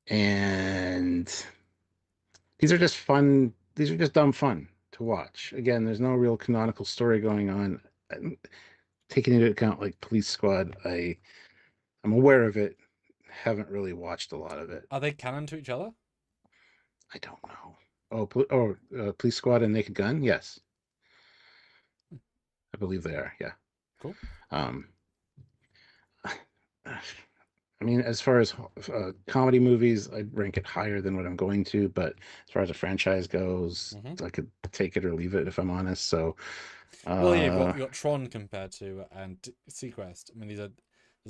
And these are just fun. These are just dumb fun to watch. Again, there's no real canonical story going on. Taking into account like Police Squad, I'm aware of it. Haven't really watched a lot of it. Are they canon to each other? I don't know. Police Squad and Naked Gun? Yes. I believe they are, yeah. Cool. I mean, as far as comedy movies, I'd rank it higher than what I'm going to, but as far as a franchise goes, I could take it or leave it if I'm honest. So, well, yeah, you've got Tron compared to and SeaQuest. I mean, there's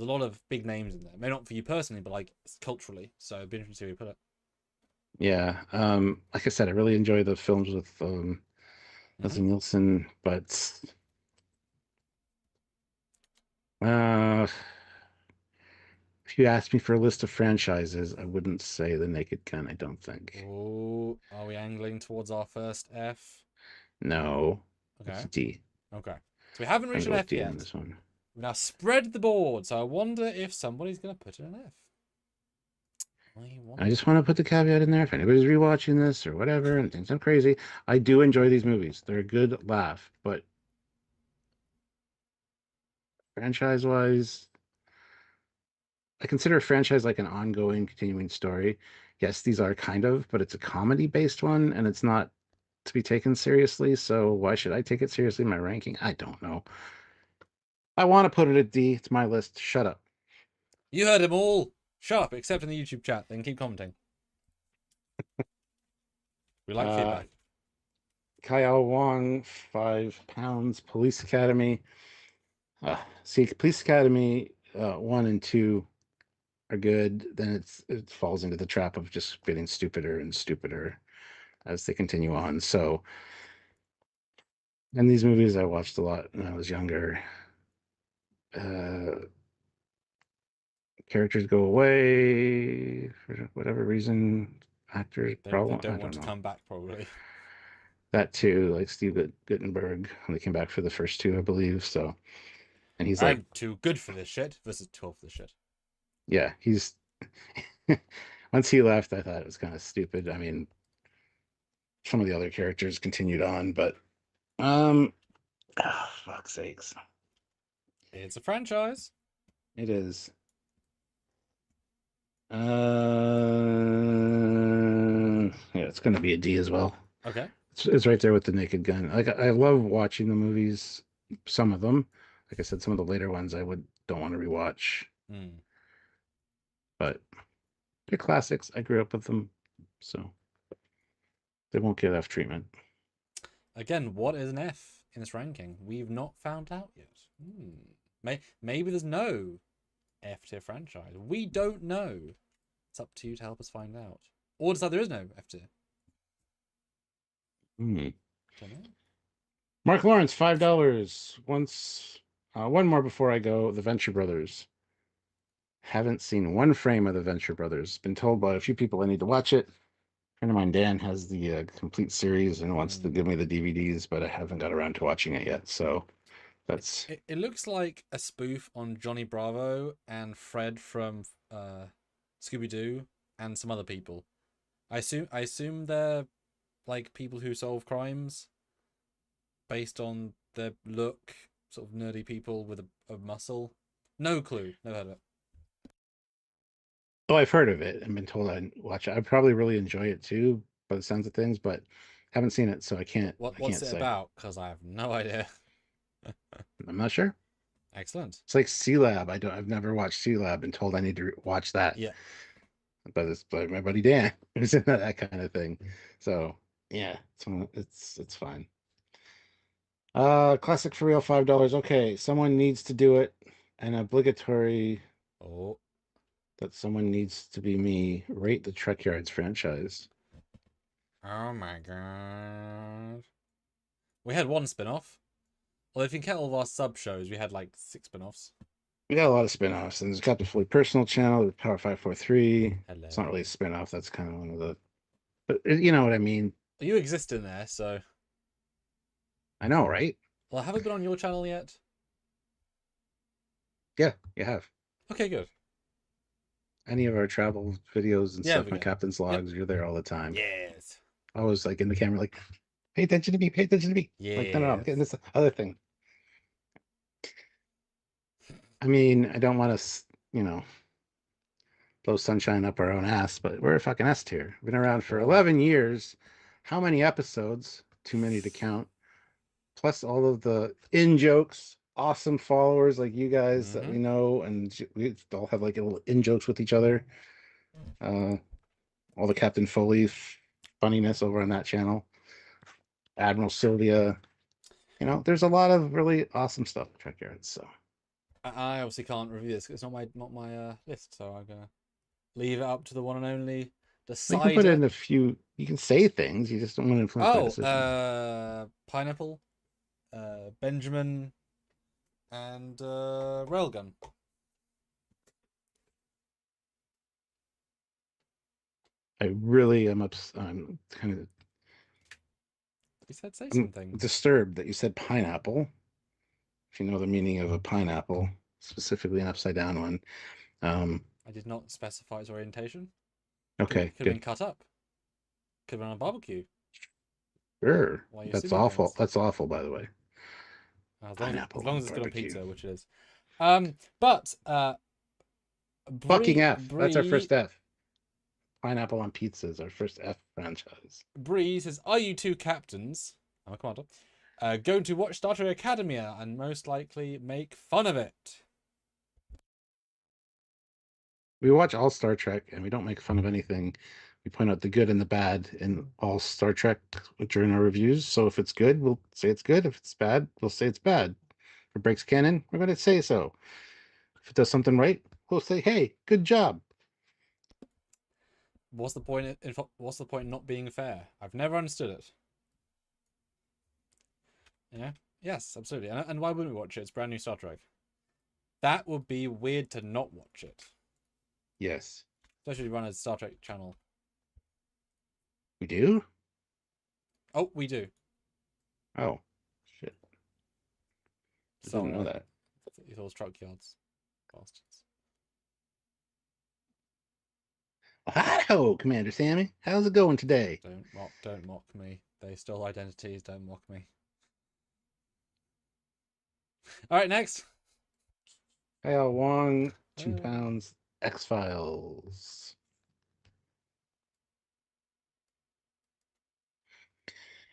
a lot of big names in there. Maybe not for you personally, but like culturally. So it'd be interesting to see where you put it. Yeah, like I said, I really enjoy the films with Leslie Nielsen, but if you asked me for a list of franchises, I wouldn't say The Naked Gun, I don't think. Oh, are we angling towards our first F? No. Okay. It's D. Okay. So we haven't reached an F yet. This one. We've now spread the board, so I wonder if somebody's going to put in an F. I just want to put the caveat in there. If anybody's rewatching this or whatever and thinks I'm crazy, I do enjoy these movies. They're a good laugh, but franchise-wise, I consider a franchise like an ongoing, continuing story. Yes, these are kind of, but it's a comedy-based one, and it's not to be taken seriously. So why should I take it seriously in my ranking? I don't know. I want to put it at D. It's my list. Shut up. You heard him all. Shut up, except in the YouTube chat. Then keep commenting. We like feedback. Kyle Wong, £5. Police Academy. See, Police Academy 1 and 2 are good. Then it falls into the trap of just getting stupider and stupider as they continue on. So, and these movies I watched a lot when I was younger. Characters go away for whatever reason. Actors problem. They I don't want don't to know. come back, probably. That too, like Steve Guttenberg when they came back for the first two, I believe. So, and he's like, I'm too good for this shit versus 12 for this shit. yeah, he's. Once he left, I thought it was kind of stupid. I mean, some of the other characters continued on, but fuck's sakes, It's a franchise. it is. Yeah, it's gonna be a D as well. Okay. It's right there with the Naked Gun. Like I love watching the movies, some of them. Like I said, some of the later ones I don't want to rewatch. But they're classics. I grew up with them, so they won't get F treatment. Again, what is an F in this ranking? We've not found out yet. Maybe there's no F tier franchise. We don't know. It's up to you to help us find out. Or decide there is no F tier. Don't know. Mark Lawrence, $5. One more before I go. The Venture Brothers. Haven't seen one frame of the Venture Brothers. Been told by a few people I need to watch it. A friend of mine, Dan, has the complete series and wants to give me the DVDs, but I haven't got around to watching it yet. So that's. It looks like a spoof on Johnny Bravo and Fred from Scooby Doo and some other people. I assume they're like people who solve crimes based on their look, sort of nerdy people with a muscle. No clue. Never heard of it. Oh, I've heard of it and been told I'd watch it. I'd probably really enjoy it too, by the sounds of things, but haven't seen it, so I can't. What's it about? Because I have no idea. I'm not sure. Excellent. It's like Sealab. I've never watched Sealab and told I need to watch that. Yeah. But it's by my buddy Dan, who's in that kind of thing. So yeah, it's fine. Classic for real, $5. Okay, someone needs to do it. An obligatory. Oh. That someone needs to be me. Rate the Trekyards franchise. Oh my god. We had one spin-off. Well, if you can count all of our sub shows, we had like 6 spin-offs. We got a lot of spin-offs. And there's Captain Foley personal channel, the Power 543. Hello. It's not really a spin-off. That's kind of one of the. But you know what I mean. You exist in there, so. I know, right? Well, have I been on your channel yet? Yeah, you have. Okay, good. Any of our travel videos and stuff on Captain's Logs, you're there all the time. Yes. I was like in the camera, like, pay attention to me, pay attention to me. Yeah. Like, no, I'm getting this other thing. I mean, I don't want to, blow sunshine up our own ass, but we're a fucking S tier. We've been around for 11 years. How many episodes? Too many to count. Plus all of the in-jokes, awesome followers like you guys that we know, and we all have like little in-jokes with each other. All the Captain Foley funniness over on that channel. Admiral Sylvia. There's a lot of really awesome stuff at Trekyards. So I obviously can't review this. It's not my list, so I'm gonna leave it up to the one and only decider. You can put in a few. You can say things. You just don't want to influence my decision. Pineapple, Benjamin, and Railgun. I really am I'm kind of. You said say something. Disturbed that you said pineapple. If you know the meaning of a pineapple, specifically an upside down one. I did not specify its orientation. Okay, could have been cut up. Could have been on a barbecue. Sure. That's awful. Things. That's awful, by the way. As long as it's good on pizza, which it is. But Fucking F. That's our Bree first F. Pineapple on pizza is our first F franchise. Bree says, "Are you two captains? I'm a commander. Going to watch Star Trek Academia and most likely make fun of it." We watch all Star Trek and we don't make fun of anything. We point out the good and the bad in all Star Trek during our reviews. So if it's good, we'll say it's good. If it's bad, we'll say it's bad. If it breaks canon, we're going to say so. If it does something right, we'll say, hey, good job. What's the point? What's the point in not being fair? I've never understood it. Yeah. Yes, absolutely. And why wouldn't we watch it? It's brand new Star Trek. That would be weird to not watch it. Yes. Especially run a Star Trek channel. We do? Oh, we do. Oh, shit. I didn't know that. It's all Trekyards. Bastards. Hello, Commander Sammy. How's it going today? Don't mock me. They stole identities. Don't mock me. All right, next. Kyle Wong, 2 pounds, X-Files.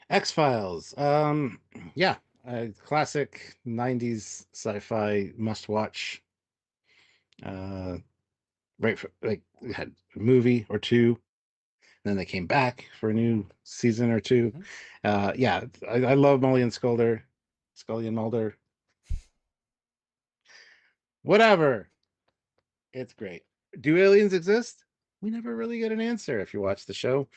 X-Files. Yeah, classic 90s sci-fi must-watch. Right, for, like, we had a movie or two, and then they came back for a new season or two. Yeah, I love Scully and Mulder. Whatever. It's great. Do aliens exist? We never really get an answer if you watch the show.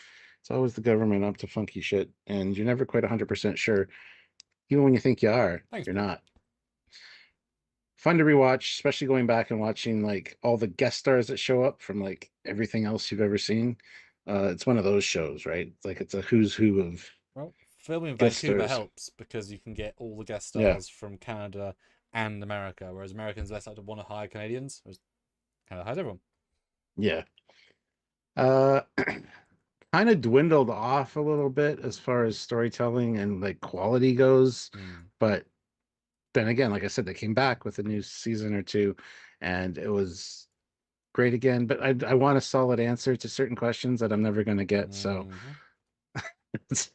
It's always the government up to funky shit, and you're never quite 100% sure. Even when you think you are, you're not. Fun to rewatch, especially going back and watching like all the guest stars that show up from like everything else you've ever seen. It's one of those shows, right? It's like it's a who's who of. Well, filming in guest Vancouver stars. helps because you can get all the guest stars from Canada and America, whereas Americans less like to want to hire Canadians. Canada hires everyone. Yeah. Kind of dwindled off a little bit as far as storytelling and like quality goes, but then again, like I said, they came back with a new season or two, and it was great again. But I want a solid answer to certain questions that I'm never going to get. So it's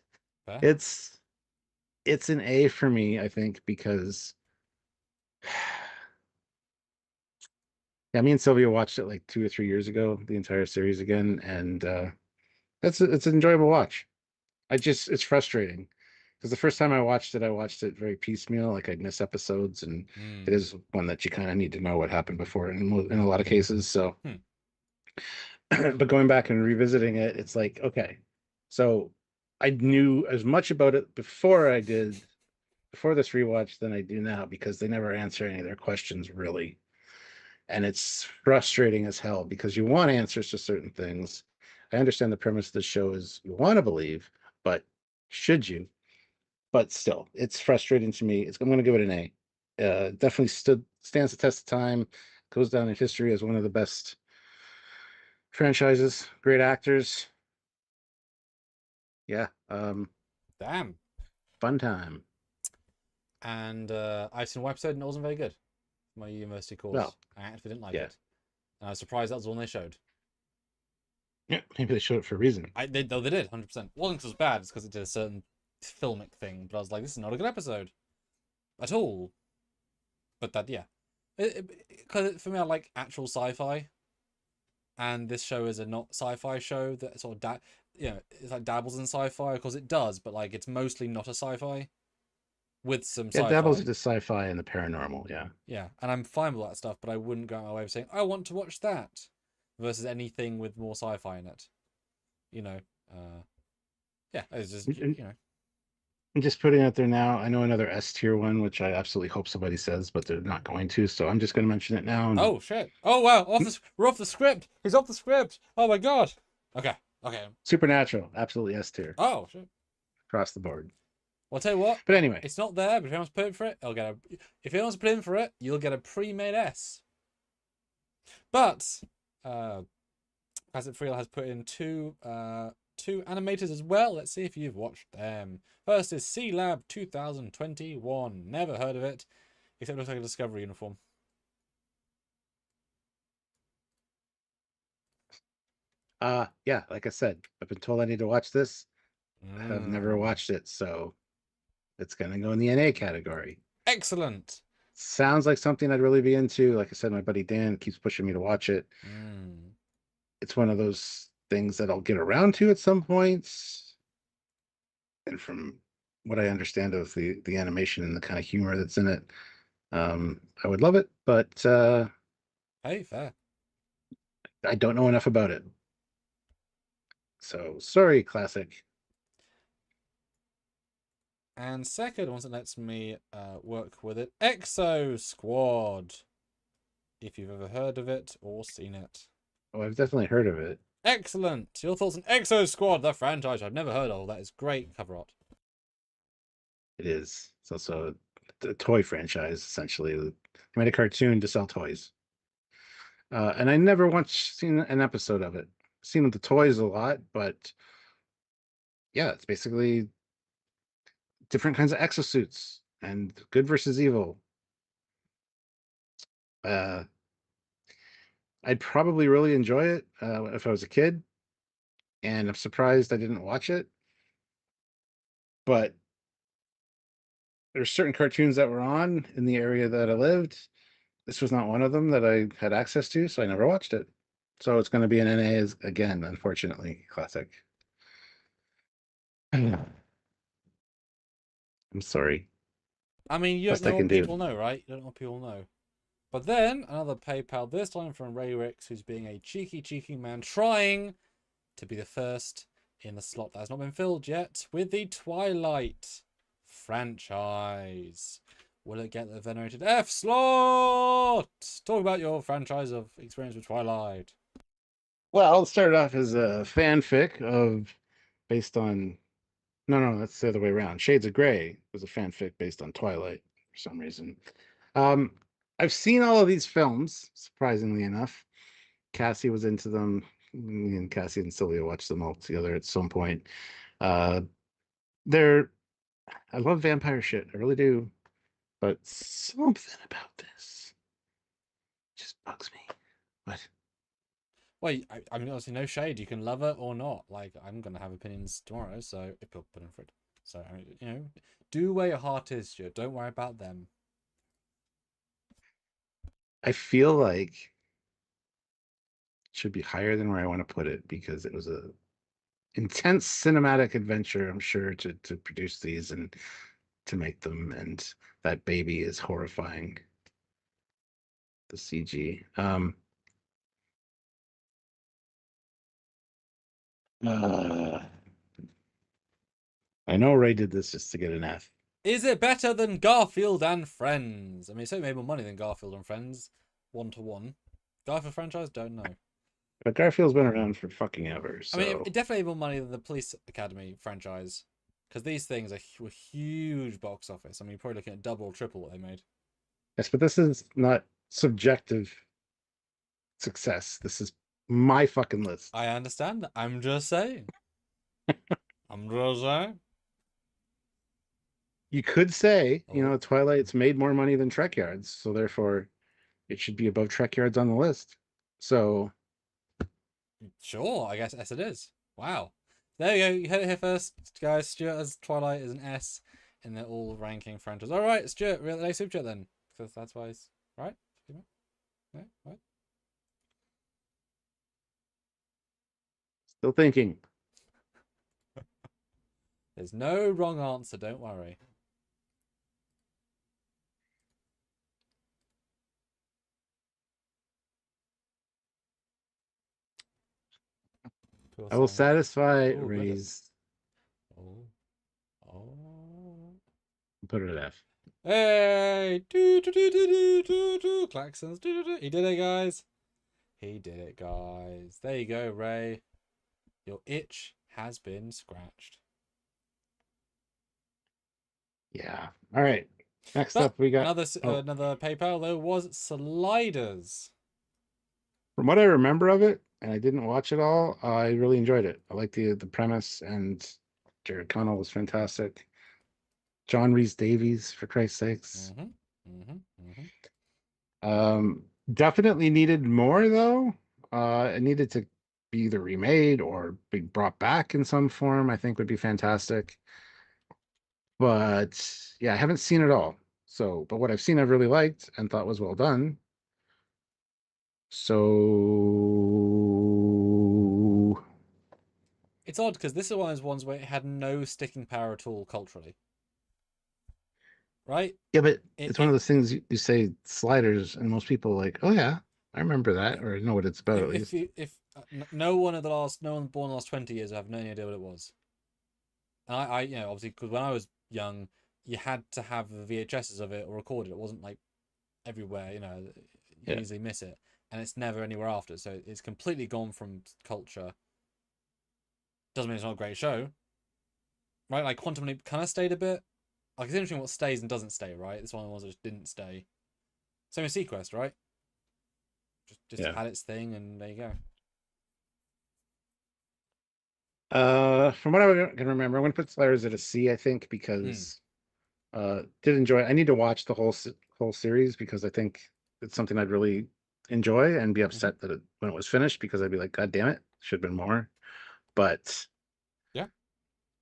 an A for me, I think, because yeah, me and Sylvia watched it like 2 or 3 years ago, the entire series again, and it's an enjoyable watch. It's frustrating because the first time I watched it very piecemeal, like I'd miss episodes, and it is one that you kind of need to know what happened before in a lot of cases. So, but going back and revisiting it, it's like, okay, so I knew as much about it before this rewatch than I do now because they never answer any of their questions really. And it's frustrating as hell because you want answers to certain things. I understand the premise of the show is you want to believe, but should you? But still, it's frustrating to me. I'm going to give it an A. Definitely stands the test of time. Goes down in history as one of the best franchises. Great actors. Yeah. Damn. Fun time. And I've seen one episode and it wasn't very good. My university course. Well, I actually didn't like it. And I was surprised that was the one they showed. Yeah, maybe they showed it for a reason. They did, 100%. It wasn't because it was bad, it's because it did a certain filmic thing. But I was like, this is not a good episode. At all. But that, yeah. Because for me, I like actual sci-fi. And this show is a not sci-fi show that sort of, it's like dabbles in sci-fi. Of course it does, but like it's mostly not a sci-fi. With some sci-fi. Dabbles into sci-fi and the paranormal, yeah. Yeah, and I'm fine with that stuff, but I wouldn't go out my way of saying, I want to watch that. Versus anything with more sci-fi in it. You know, yeah, it's just, you know. I'm just putting it out there now. I know another S tier one, which I absolutely hope somebody says, but they're not going to. So I'm just going to mention it now. Oh shit! Oh wow! We're off the script. He's off the script. Oh my god. Okay. Supernatural, absolutely S tier. Oh shit! Across the board. Well, I'll tell you what. But anyway, it's not there. But if anyone's put in for it, if anyone's put in for it, you'll get a pre-made S. But Captain Foley has put in two animators as well. Let's see if you've watched them. First is Sealab 2021. Never heard of it, except it looks like a Discovery uniform. Yeah, like I said, I've been told I need to watch this. I have never Mm. watched it, so it's gonna go in the NA category. Excellent. Sounds like something I'd really be into. Like I said, my buddy Dan keeps pushing me to watch it. Mm. It's one of those things that I'll get around to at some point. And from what I understand of the animation and the kind of humor that's in it, I would love it, but Hey, fair. I don't know enough about it. So sorry, classic. And second, once it lets me work with it, Exo Squad. If you've ever heard of it or seen it. Oh, I've definitely heard of it. Excellent. Your thoughts on Exo Squad, the franchise I've never heard of. That is great cover art. It is. It's also a toy franchise, essentially. They made a cartoon to sell toys. And I never once seen an episode of it. Seen the toys a lot, but yeah, it's basically different kinds of exosuits and good versus evil. Uh, I'd probably really enjoy it if I was a kid, and I'm surprised I didn't watch it. But there's certain cartoons that were on in the area that I lived. This was not one of them that I had access to, so I never watched it. So it's going to be an NA again, unfortunately. Classic. I'm sorry. I mean, you don't Best I know can what do. people know, right? You don't know what people know. But then, another PayPal, this time from Ray Ricks, who's being a cheeky man, trying to be the first in the slot that has not been filled yet with the Twilight franchise. Will it get the venerated F slot? Talk about your franchise of experience with Twilight. Well, I'll start off as a fanfic of based on no, that's the other way around. Shades of Grey was a fanfic based on Twilight for some reason. Um, I've seen all of these films, surprisingly enough. Cassie was into them. Me and Cassie and Sylvia watched them all together at some point. Uh, they're I love vampire shit, I really do. But something about this just bugs me. What? Well, I mean, obviously, no shade. You can love it or not. Like, I'm going to have opinions tomorrow, so if you're putting for it. So, I mean, you know, do where your heart is, Stuart. Don't worry about them. I feel like it should be higher than where I want to put it because it was a intense cinematic adventure, I'm sure, to produce these and to make them, and that baby is horrifying. The CG. Uh, I know Ray did this just to get an F. Is it better than Garfield and Friends? I mean, it's certainly made more money than Garfield and Friends, 1-to-1. Garfield franchise, don't know. But Garfield's been around for fucking ever, I mean, so it definitely made more money than the Police Academy franchise, because these things were huge box office. I mean, you're probably looking at double or triple what they made. yes, but this is not subjective success. This is my fucking list. I understand that. I'm just saying. I'm just saying. You could say, Oh, Twilight's made more money than Trekyards, so therefore it should be above Trekyards on the list. So sure. I guess yes, it is. Wow. There you go. You heard it here first, guys. Stuart as Twilight is an S in the all ranking franchise. All right, Stuart, really super chat then, because that's why it's right. Yeah, right. still thinking. There's no wrong answer. Don't worry. I will satisfy Oh, Ray's. oh, oh. Put it at F. Hey! Do, do, do, do, do, do, do. Klaxons. Do, do, do. He did it, guys. He did it, guys. There you go, Ray. Your itch has been scratched. Yeah. All right. Next But up, we got another PayPal though was Sliders. From what I remember of it, and I didn't watch it all, I really enjoyed it. I liked the premise, and Jared Connell was fantastic. John Rhys Davies, for Christ's sakes. Definitely needed more though. It needed to be either remade or be brought back in some form, I think would be fantastic. But yeah, I haven't seen it all. So, but what I've seen, I've really liked and thought was well done. So, It's odd because this is one of those ones where it had no sticking power at all culturally, right? yeah, but It it's one of it those things you say sliders, and most people are like, oh yeah, I remember that, or know what it's about at least. if no one of the last no one born in the last 20 years have no idea what it was. And I you know obviously because when I was young, you had to have the VHSs of it or record it. It wasn't like everywhere, you know, you Yeah. easily miss it, and it's never anywhere after. So it's completely gone from culture. Doesn't mean it's not a great show, right? Like Quantum Leap kind of stayed a bit. Like it's interesting what stays and doesn't stay, right? It's one of the ones that just didn't stay. Same with SeaQuest, right? Just Yeah. had its thing, and there you go. From what I can remember, I'm gonna put Sliders at a C, I think, Mm. because did enjoy it. I need to watch the whole series because I think it's something I'd really enjoy and be Mm-hmm. upset that when it was finished because I'd be like, God damn it, should have been more. But Yeah.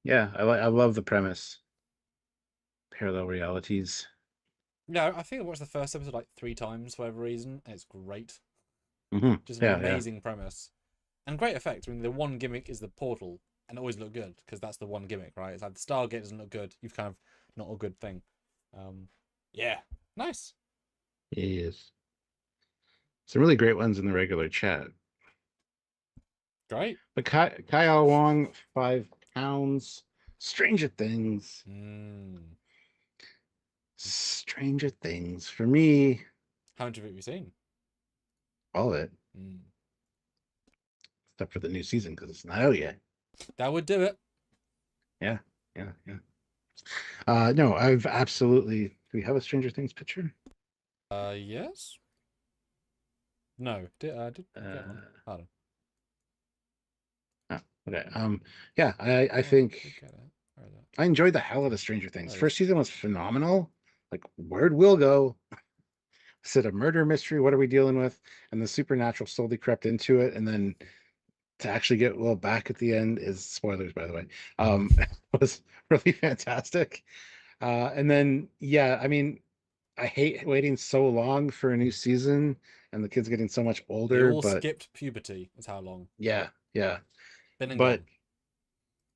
yeah, I love the premise. Parallel realities. No, I think I watched the first episode like 3 times for whatever reason, and it's great. Just an Yeah, yeah. amazing premise and great effects. I mean, the one gimmick is the portal, and it always look good because that's the one gimmick, right? It's like the Stargate doesn't look good. You've kind of not a good thing. Um, yeah, nice, It is. Some really great ones in the regular chat. great. But Kyle Wong, 5 pounds. Stranger Things. Mm. Stranger Things. For me, How much of it have you seen? all of it, Mm. except for the new season because it's not out yet. That would do it. Yeah, yeah, yeah. No, I've absolutely. Do we have a Stranger Things picture? Yes. No, did get one. Uh, Pardon. oh, okay. Yeah, I Oh, did think get it. Where is it? I enjoyed the hell out of Stranger Things. There it is. First season was phenomenal. Like, where'd Will go? Is it a murder mystery? What are we dealing with? And the supernatural slowly crept into it, and then to actually get Will back at the end is spoilers, by the way. Was really fantastic. And then yeah, I mean, I hate waiting so long for a new season and the kids getting so much They older, all but skipped puberty. Is how long. yeah, yeah. Been and But gone.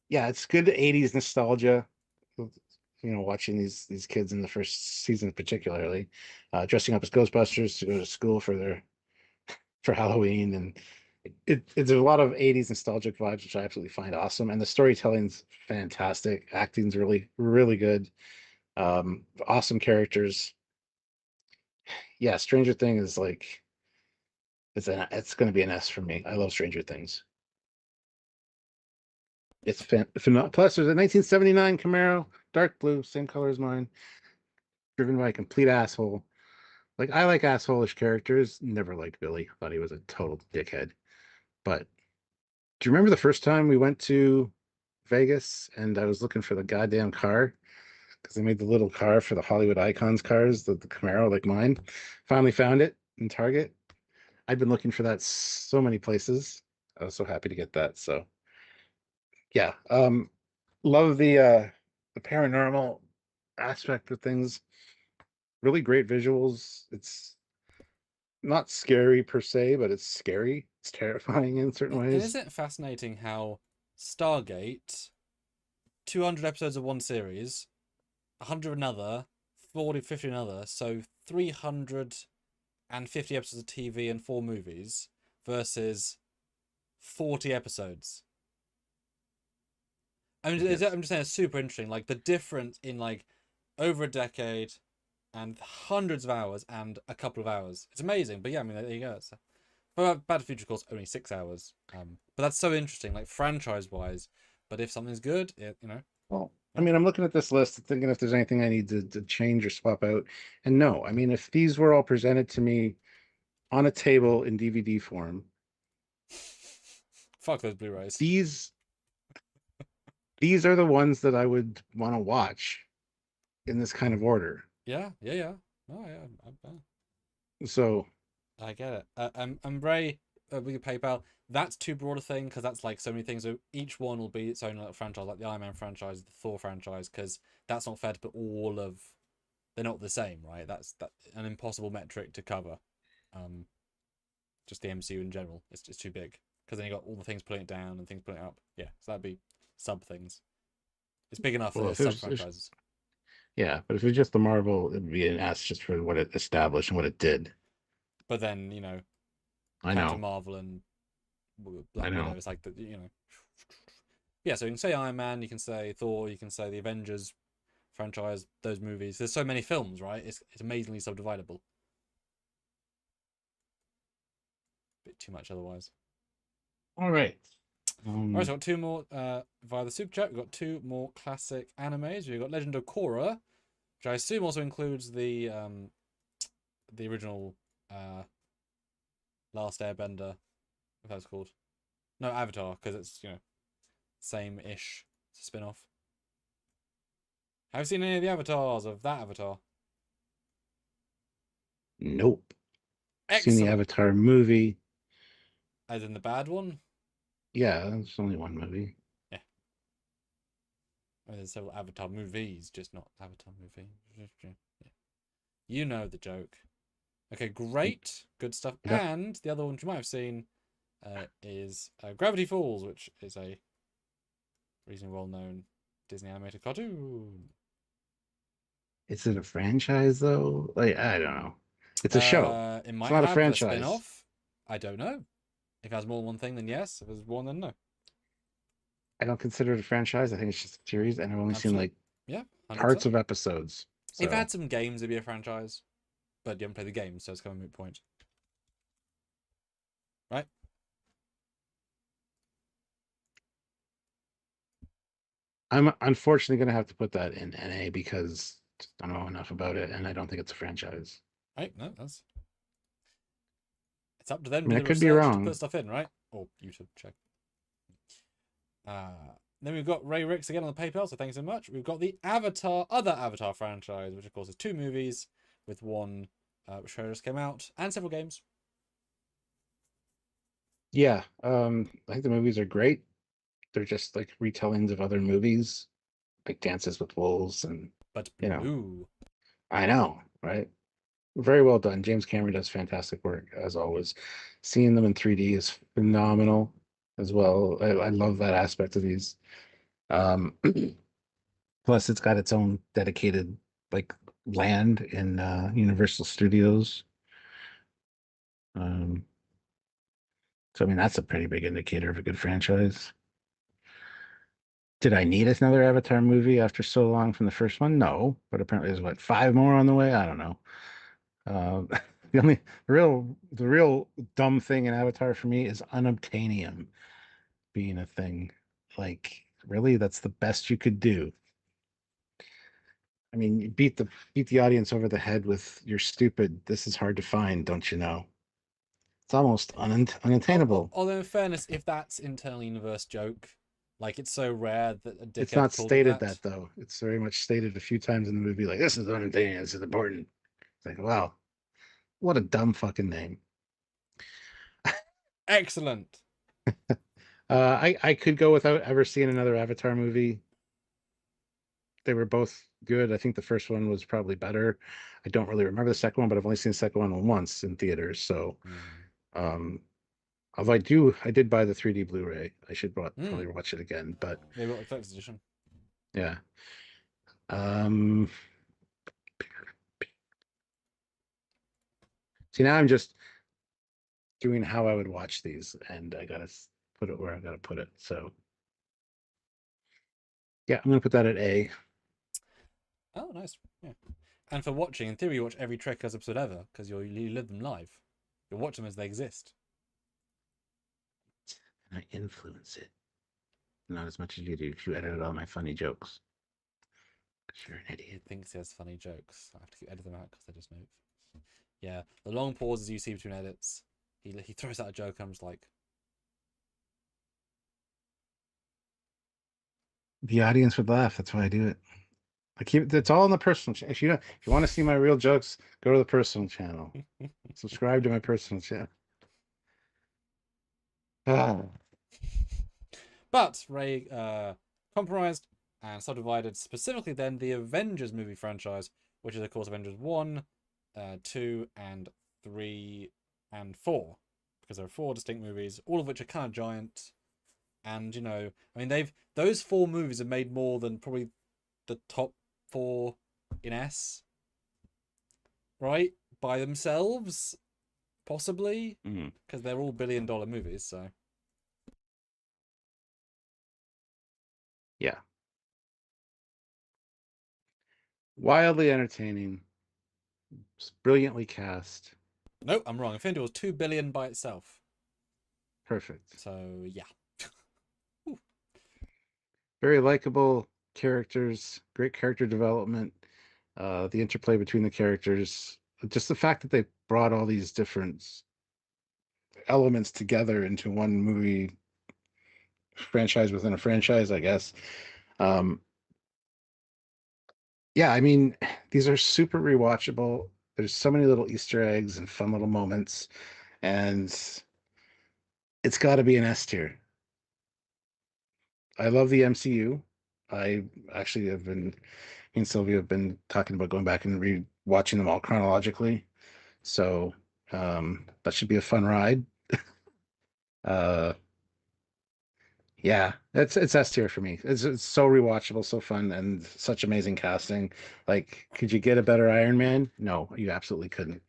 yeah, it's good 80s nostalgia. You know, watching these kids in the first season particularly, dressing up as Ghostbusters to go to school for Halloween, and it's a lot of 80s nostalgic vibes, which I absolutely find awesome. And the storytelling's fantastic. Acting's really, really good. Awesome characters. Yeah, Stranger Things is like it's gonna be an S for me. I love Stranger Things. It's plus there's a 1979 Camaro, dark blue, same color as mine, driven by a complete asshole. Like I like assholish characters. Never liked Billy. Thought he was a total dickhead. But do you remember the first time we went to Vegas and I was looking for the goddamn car? Because they made the little car for the Hollywood Icons cars, the Camaro like mine. Finally found it in Target. I'd been looking for that so many places. I was so happy to get that. So yeah. Love the paranormal aspect of things. Really great visuals. It's not scary per se, but it's scary. It's terrifying in certain And ways. isn't it fascinating how Stargate, 200 episodes of one series, 100 another, 40, 50 another, so 350 episodes of TV and 4 movies versus 40 episodes. I mean, Yes. I'm just saying it's super interesting. Like the difference in like over a decade and hundreds of hours and a couple of hours. It's amazing. But yeah, I mean, there you go. But Bad Future, of course, only 6 hours. But that's so interesting, like franchise wise. But if something's good, you know, Well, I yeah. mean, I'm looking at this list thinking if there's anything I need to change or swap out. And no, I mean, if these were all presented to me on a table in DVD form, Fuck those Blu-rays. these these are the ones that I would want to watch in this kind of order. Yeah, yeah, yeah. Oh yeah, So I get it. Ray. with your PayPal, that's too broad a thing because that's like so many things. So each one will be its own like franchise, like the Iron Man franchise, the Thor franchise, because that's not fair to put all of. They're not the same, right? That's an impossible metric to cover. Just the MCU in general, it's just too big because then you got all the things putting it down and things putting it up. Yeah, so that'd be sub things. It's big enough for sub franchises. Yeah, but if it was just the Marvel, it'd be an ass just for what it established and what it did. But then, you know, I Captain know. Marvel and Black Widow, it's like, you know. Yeah, so you can say Iron Man, you can say Thor, you can say the Avengers franchise, those movies. There's so many films, right? It's amazingly subdividable. Bit too much otherwise. All right. All right, so we've got two more via the super chat. We've got two more classic animes. We've got Legend of Korra, which I assume also includes the original Last Airbender, if that's called. No, Avatar, because it's, you know, same-ish. It's a spin-off. Have you seen any of the avatars of that Avatar? Nope. Excellent. Seen the Avatar movie. As in the bad one? Yeah, it's only one movie. Yeah. I mean, there's several Avatar movies, just not Avatar movie. Yeah. You know the joke. Okay, great. Good stuff. Yep. And the other one you might have seen is Gravity Falls, which is a reasonably well-known Disney animated cartoon. Is it a franchise, though? Like, I don't know. It's a show. It might it's not have a franchise. A spin-off. I don't know. If it has more than one thing, then yes. If there's one, then no. I don't consider it a franchise. I think it's just a series, and I've only seen like 100%. parts of episodes. So. If it had some games, it'd be a franchise. But you haven't played the game, so it's kind of a moot point. Right? I'm unfortunately going to have to put that in NA because I don't know enough about it, and I don't think it's a franchise. Right? No, that's... It's up to them I could be wrong. to put stuff in, right? Or YouTube check. Then we've got Ray Ricks again on the PayPal, so thanks so much. We've got the other Avatar franchise, which of course is 2 movies with one which just came out, and several games. Yeah, I think the movies are great. They're just like retellings of other movies, like Dances with Wolves, and but blue. You know, I know, right? Very well done. James Cameron does fantastic work as always. Seeing them in 3D is phenomenal as well. I love that aspect of these. Plus, it's got its own dedicated like land in Universal Studios. So I mean that's a pretty big indicator of a good franchise. Did I need another Avatar movie after so long from the first one? No, but apparently there's what 5 more on the way. I don't know. The real dumb thing in Avatar for me is unobtainium being a thing. Like, really, that's the best you could do. I mean, you beat the audience over the head with you're stupid. This is hard to find, don't you know? It's almost unattainable. Although, in fairness, if that's internal universe joke, like it's so rare that a dickhead it's not stated that though. It's very much stated a few times in the movie. Like, this is unobtainium. This is important. It's like, wow, what a dumb fucking name. Excellent. I could go without ever seeing another Avatar movie. They were both good. I think the first one was probably better. I don't really remember the second one, but I've only seen the second one once in theaters. So, although I did buy the 3D Blu-ray. I should probably watch it again. But they got the collector's edition. Yeah. See, now I'm just doing how I would watch these, and I gotta put it where I gotta put it. So, yeah, I'm gonna put that at A. Oh, nice. Yeah. And for watching, in theory, you watch every Trekyards episode ever because you live them live. You watch them as they exist. And I influence it. Not as much as you do if you edited all my funny jokes. Because you're an idiot. He thinks he has funny jokes. I have to edit them out because they're just notes. Yeah, the long pauses you see between edits. He throws out a joke and I'm just like... The audience would laugh. That's why I do it. It's all in the personal channel. If you want to see my real jokes, go to the personal channel. Subscribe to my personal channel. Ah, But Ray compromised and subdivided specifically then the Avengers movie franchise, which is of course Avengers 1, 2, and 3, and 4. Because there are 4 distinct movies, all of which are kind of giant. And, I mean, those 4 movies have made more than probably the top 4 in S, right? By themselves, possibly. Because they're all billion-dollar movies, so. yeah. Wildly entertaining. Brilliantly cast. Nope, I'm wrong. Infinity War was 2 billion by itself. Perfect. So, yeah. Very likable characters, great character development, the interplay between the characters, just the fact that they brought all these different elements together into one movie franchise within a franchise, I guess. Um, yeah, I mean, these are super rewatchable. There's so many little Easter eggs and fun little moments, and it's got to be an S tier. I love the MCU. I actually have been, me and Sylvia have been talking about going back and re-watching them all chronologically. So that should be a fun ride. Uh, yeah, it's S tier for me. It's so rewatchable, so fun, and such amazing casting. Like, could you get a better Iron Man? No, you absolutely couldn't.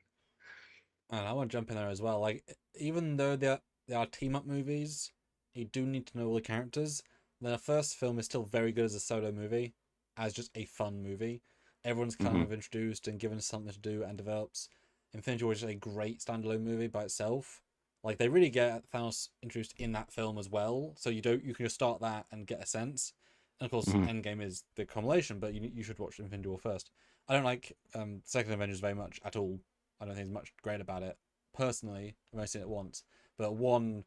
And I want to jump in there as well. Like, even though they are team up movies, you do need to know all the characters. The first film is still very good as a solo movie, as just a fun movie. Everyone's kind Hmm. of introduced and given something to do and develops. Infinity War is just a great standalone movie by itself. Like, they really get Thanos introduced in that film as well, so you can just start that and get a sense. And of course, Hmm. Endgame is the culmination, but you should watch Infinity War first. I don't like Second Avengers very much at all. I don't think there's much great about it. Personally, I've only seen it once. But 1,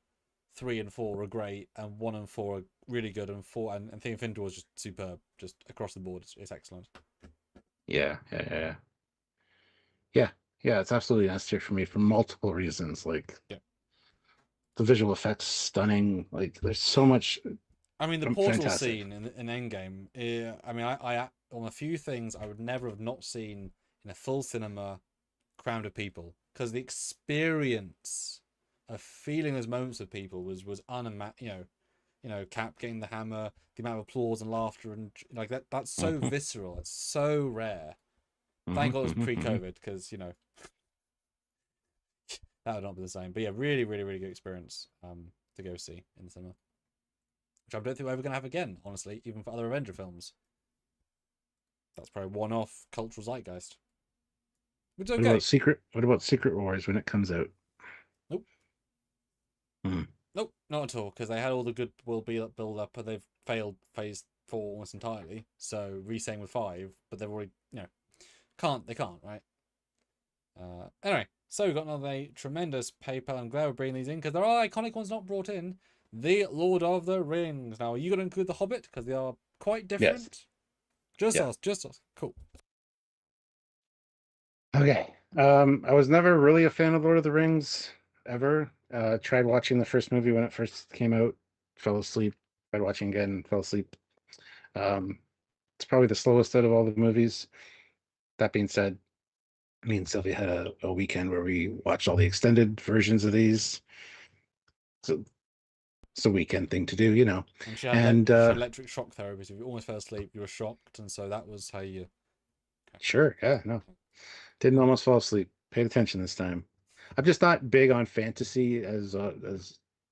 3, and 4 are great, and 1 and 4 are really good, and 4 and I think Infinity War is just superb, just across the board. It's excellent. Yeah. Yeah, yeah, it's absolutely an S tier for me for multiple reasons. Like Yeah. the visual effects stunning. Like there's so much I mean, the portal fantastic. scene in Endgame. I mean, I on a few things I would never have not seen in a full cinema crowd of people, because the experience of feeling those moments with people was unimaginable. Cap getting the hammer, the amount of applause and laughter, and like that's so Mhm, visceral. It's so rare. Thank mhm, God it was mhm. pre-COVID, because that would not be the same. But yeah, really, really, really good experience to go see in the cinema, which I don't think we're ever gonna have again. Honestly, even for other Avenger films, that's probably one-off cultural zeitgeist. Which is okay. What about Secret Wars when it comes out? Nope, Mm. nope, not at all. Because they had all the goodwill build up, but they've failed phase 4 almost entirely. So re-saying with 5, but they've already they can't, right? Anyway, so we've got another tremendous paper. I'm glad we're bringing these in because there are iconic ones not brought in. The Lord of the Rings. Now, are you going to include the Hobbit because they are quite Yes. different? Just Yeah. us, just us. Cool. Okay. I was never really a fan of Lord of the Rings ever. Tried watching the first movie when it first came out, fell asleep. Tried watching again, fell asleep. Um, it's probably the slowest out of all the movies. That being said, me and Sylvia had a weekend where we watched all the extended versions of these. So it's a weekend thing to do, you know. And And she had electric shock therapy. So if you almost fell asleep, you were shocked, and so that was how you. sure, yeah, no, didn't almost fall asleep. Paid attention this time. I'm just not big on fantasy as a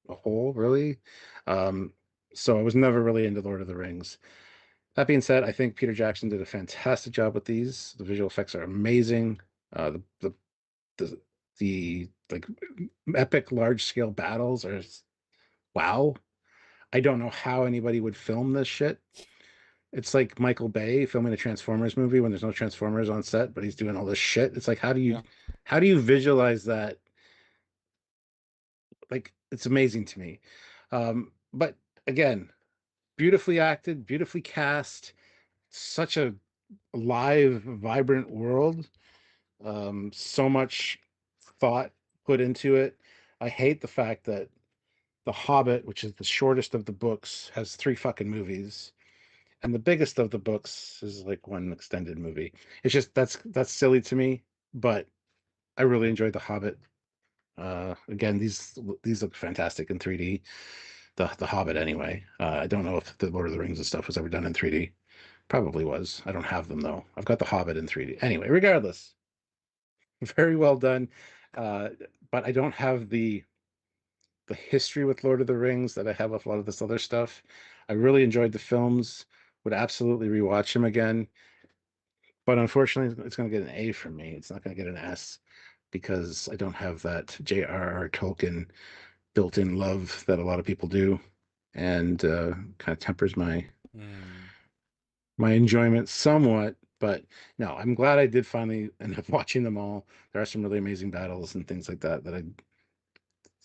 whole, really. Um, so I was never really into Lord of the Rings. That being said, I think Peter Jackson did a fantastic job with these. The visual effects are amazing. The the like epic large scale battles are wow. I don't know how anybody would film this shit. It's like Michael Bay filming a Transformers movie when there's no Transformers on set, but he's doing all this shit. It's like Yeah. how do you visualize that? Like it's amazing to me. But again, beautifully acted, beautifully cast, such a live, vibrant world. So much thought put into it. I hate the fact that The Hobbit, which is the shortest of the books, has 3 fucking movies, and the biggest of the books is like 1 extended movie. It's just that's silly to me, but I really enjoyed The Hobbit. Again, these look fantastic in 3D. The Hobbit, anyway. I don't know if the Lord of the Rings and stuff was ever done in 3D. Probably was. I don't have them though. I've got The Hobbit in 3D. Anyway, regardless, very well done. Uh, but I don't have the history with Lord of the Rings that I have with a lot of this other stuff. I really enjoyed the films. Would absolutely rewatch them again. But unfortunately, it's going to get an A from me. It's not going to get an S because I don't have that J.R.R. Tolkien built-in love that a lot of people do, and kind of tempers my enjoyment somewhat. But no, I'm glad I did finally end up watching them all. There are some really amazing battles and things like that that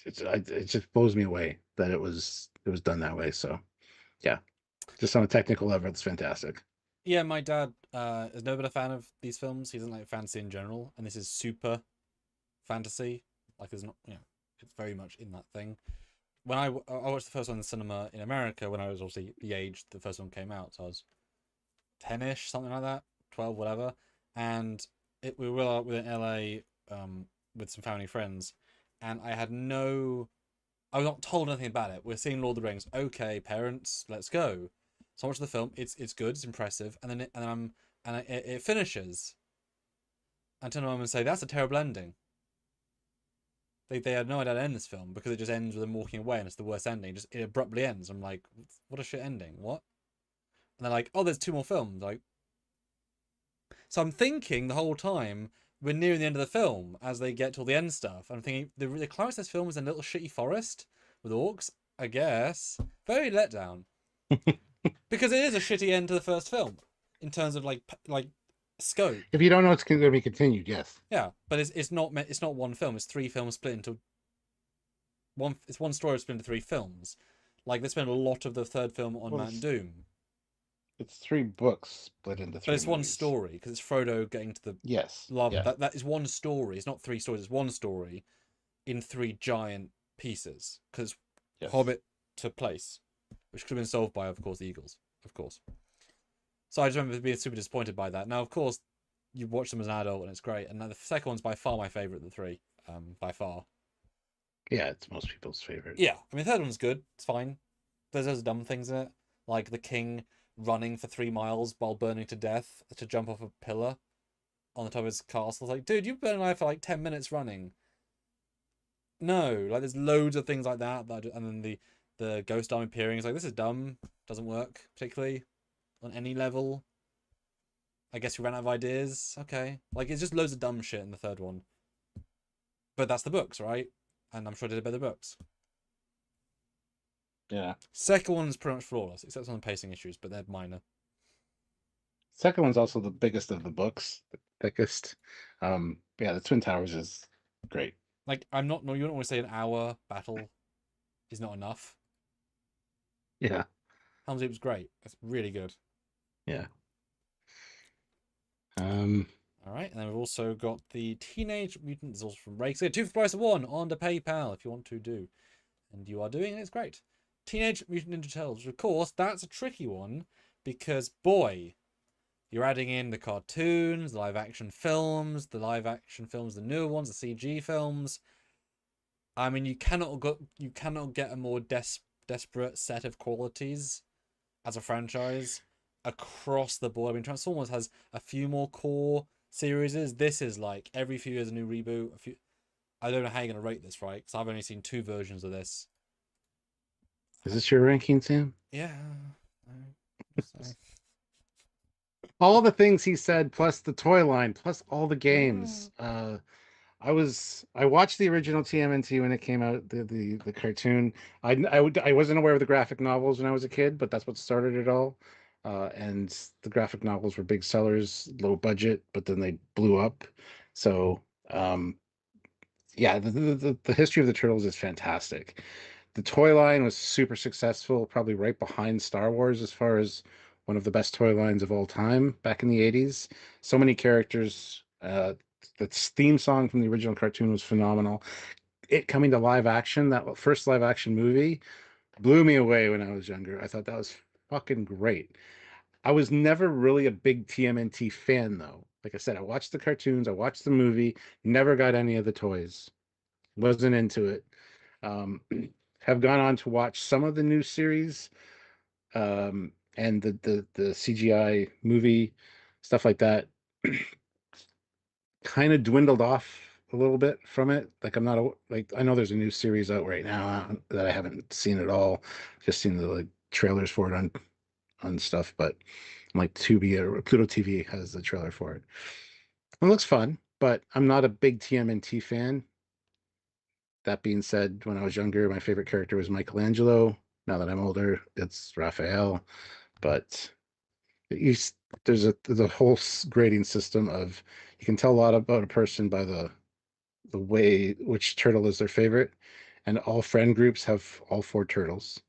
it just blows me away that it was done that way. So yeah, just on a technical level, it's fantastic. Yeah, my dad has never been a fan of these films. He doesn't like fantasy in general, and this is super fantasy. Like, there's not, it's very much in that thing. When I watched the first one in the cinema in America, when I was obviously the age the first one came out, so I was 10-ish, something like that, 12, whatever. And we were in LA with some family friends, and I was not told anything about it. We're seeing Lord of the Rings. Okay, parents, let's go. So I watched the film. It's good. It's impressive. And then it finishes. I turn around and say, that's a terrible ending. They had no idea to end this film because it just ends with them walking away and it's the worst ending. It abruptly ends. I'm like, what a shit ending. What? And they're like, oh, there's 2 more films. Like, so I'm thinking the whole time we're nearing the end of the film as they get to all the end stuff. I'm thinking the climax of this film is in a little shitty forest with orcs, I guess. Very letdown. Because it is a shitty end to the first film in terms of like scope. If you don't know it's going to be continued, yes. Yeah, but it's not 1 film. It's 3 films split into one. It's 1 story split into 3 films. Like, they spend a lot of the 3rd film on Mount Doom. It's 3 books split into 3. But it's movies. 1 story because it's Frodo getting to the lava. Yeah. That is 1 story. It's not 3 stories. It's 1 story in 3 giant pieces because Hobbit took place, which could have been solved by, of course, the Eagles, of course. So I just remember being super disappointed by that. Now, of course, you watch them as an adult and it's great. And the second one's by far my favorite of the 3, by far. Yeah, it's most people's favorite. Yeah, I mean, the 3rd one's good. It's fine. There's those dumb things in it, like the king running for 3 miles while burning to death to jump off a pillar on the top of his castle. It's like, dude, you've been alive for like 10 minutes running. No, like, there's loads of things like that. And then the ghost arm appearing is like, this is dumb. Doesn't work particularly on any level. I guess we ran out of ideas. Okay. Like, it's just loads of dumb shit in the 3rd one. But that's the books, right? And I'm sure I did it better books. Yeah. Second one's pretty much flawless, except some pacing issues, but they're minor. Second one's also the biggest of the books, the thickest. Yeah, the Twin Towers is great. Like, you don't always say an hour battle is not enough. Yeah. Helm's Deep was great. That's really good. Yeah. All right, and then we've also got the Teenage Mutant Results from Rakes. 2 for the price of 1 on the PayPal if you want to do. And you are doing it, it's great. Teenage Mutant Ninja Turtles. Of course, that's a tricky one because, boy, you're adding in the cartoons, the live action films, the newer ones, the CG films. I mean, you cannot get a more desperate set of qualities as a franchise across the board. I mean, Transformers has a few more core series. This is like every few years a new reboot. I don't know how you're gonna rate this, right? Because I've only seen 2 versions of this. Is this your ranking, Sam? Yeah. All the things he said, plus the toy line, plus all the games. I watched the original TMNT when it came out, the cartoon. I wasn't aware of the graphic novels when I was a kid, but that's what started it all. And the graphic novels were big sellers, low budget, but then they blew up. So yeah, the history of the Turtles is fantastic. The toy line was super successful, probably right behind Star Wars as far as one of the best toy lines of all time back in the 80s. So many characters. The theme song from the original cartoon was phenomenal. it coming to live action, that first live action movie blew me away when I was younger. I thought that was fucking great. I was never really a big TMNT fan though. Like I said, I watched the cartoons, I watched the movie, never got any of the toys. Wasn't into it. Um, have gone on to watch some of the new series, and the CGI movie stuff like that. Kind of dwindled off a little bit from it. Like I'm not like I know there's a new series out right now that I haven't seen at all. Just seen the like trailers for it on stuff, but like Tubi or Pluto TV has the trailer for it. It looks fun, but I'm not a big TMNT fan. That being said, when I was younger, my favorite character was Michelangelo. Now that I'm older, it's Raphael. But you, there's a whole grading system of you can tell a lot about a person by the way which turtle is their favorite, and all friend groups have all four turtles.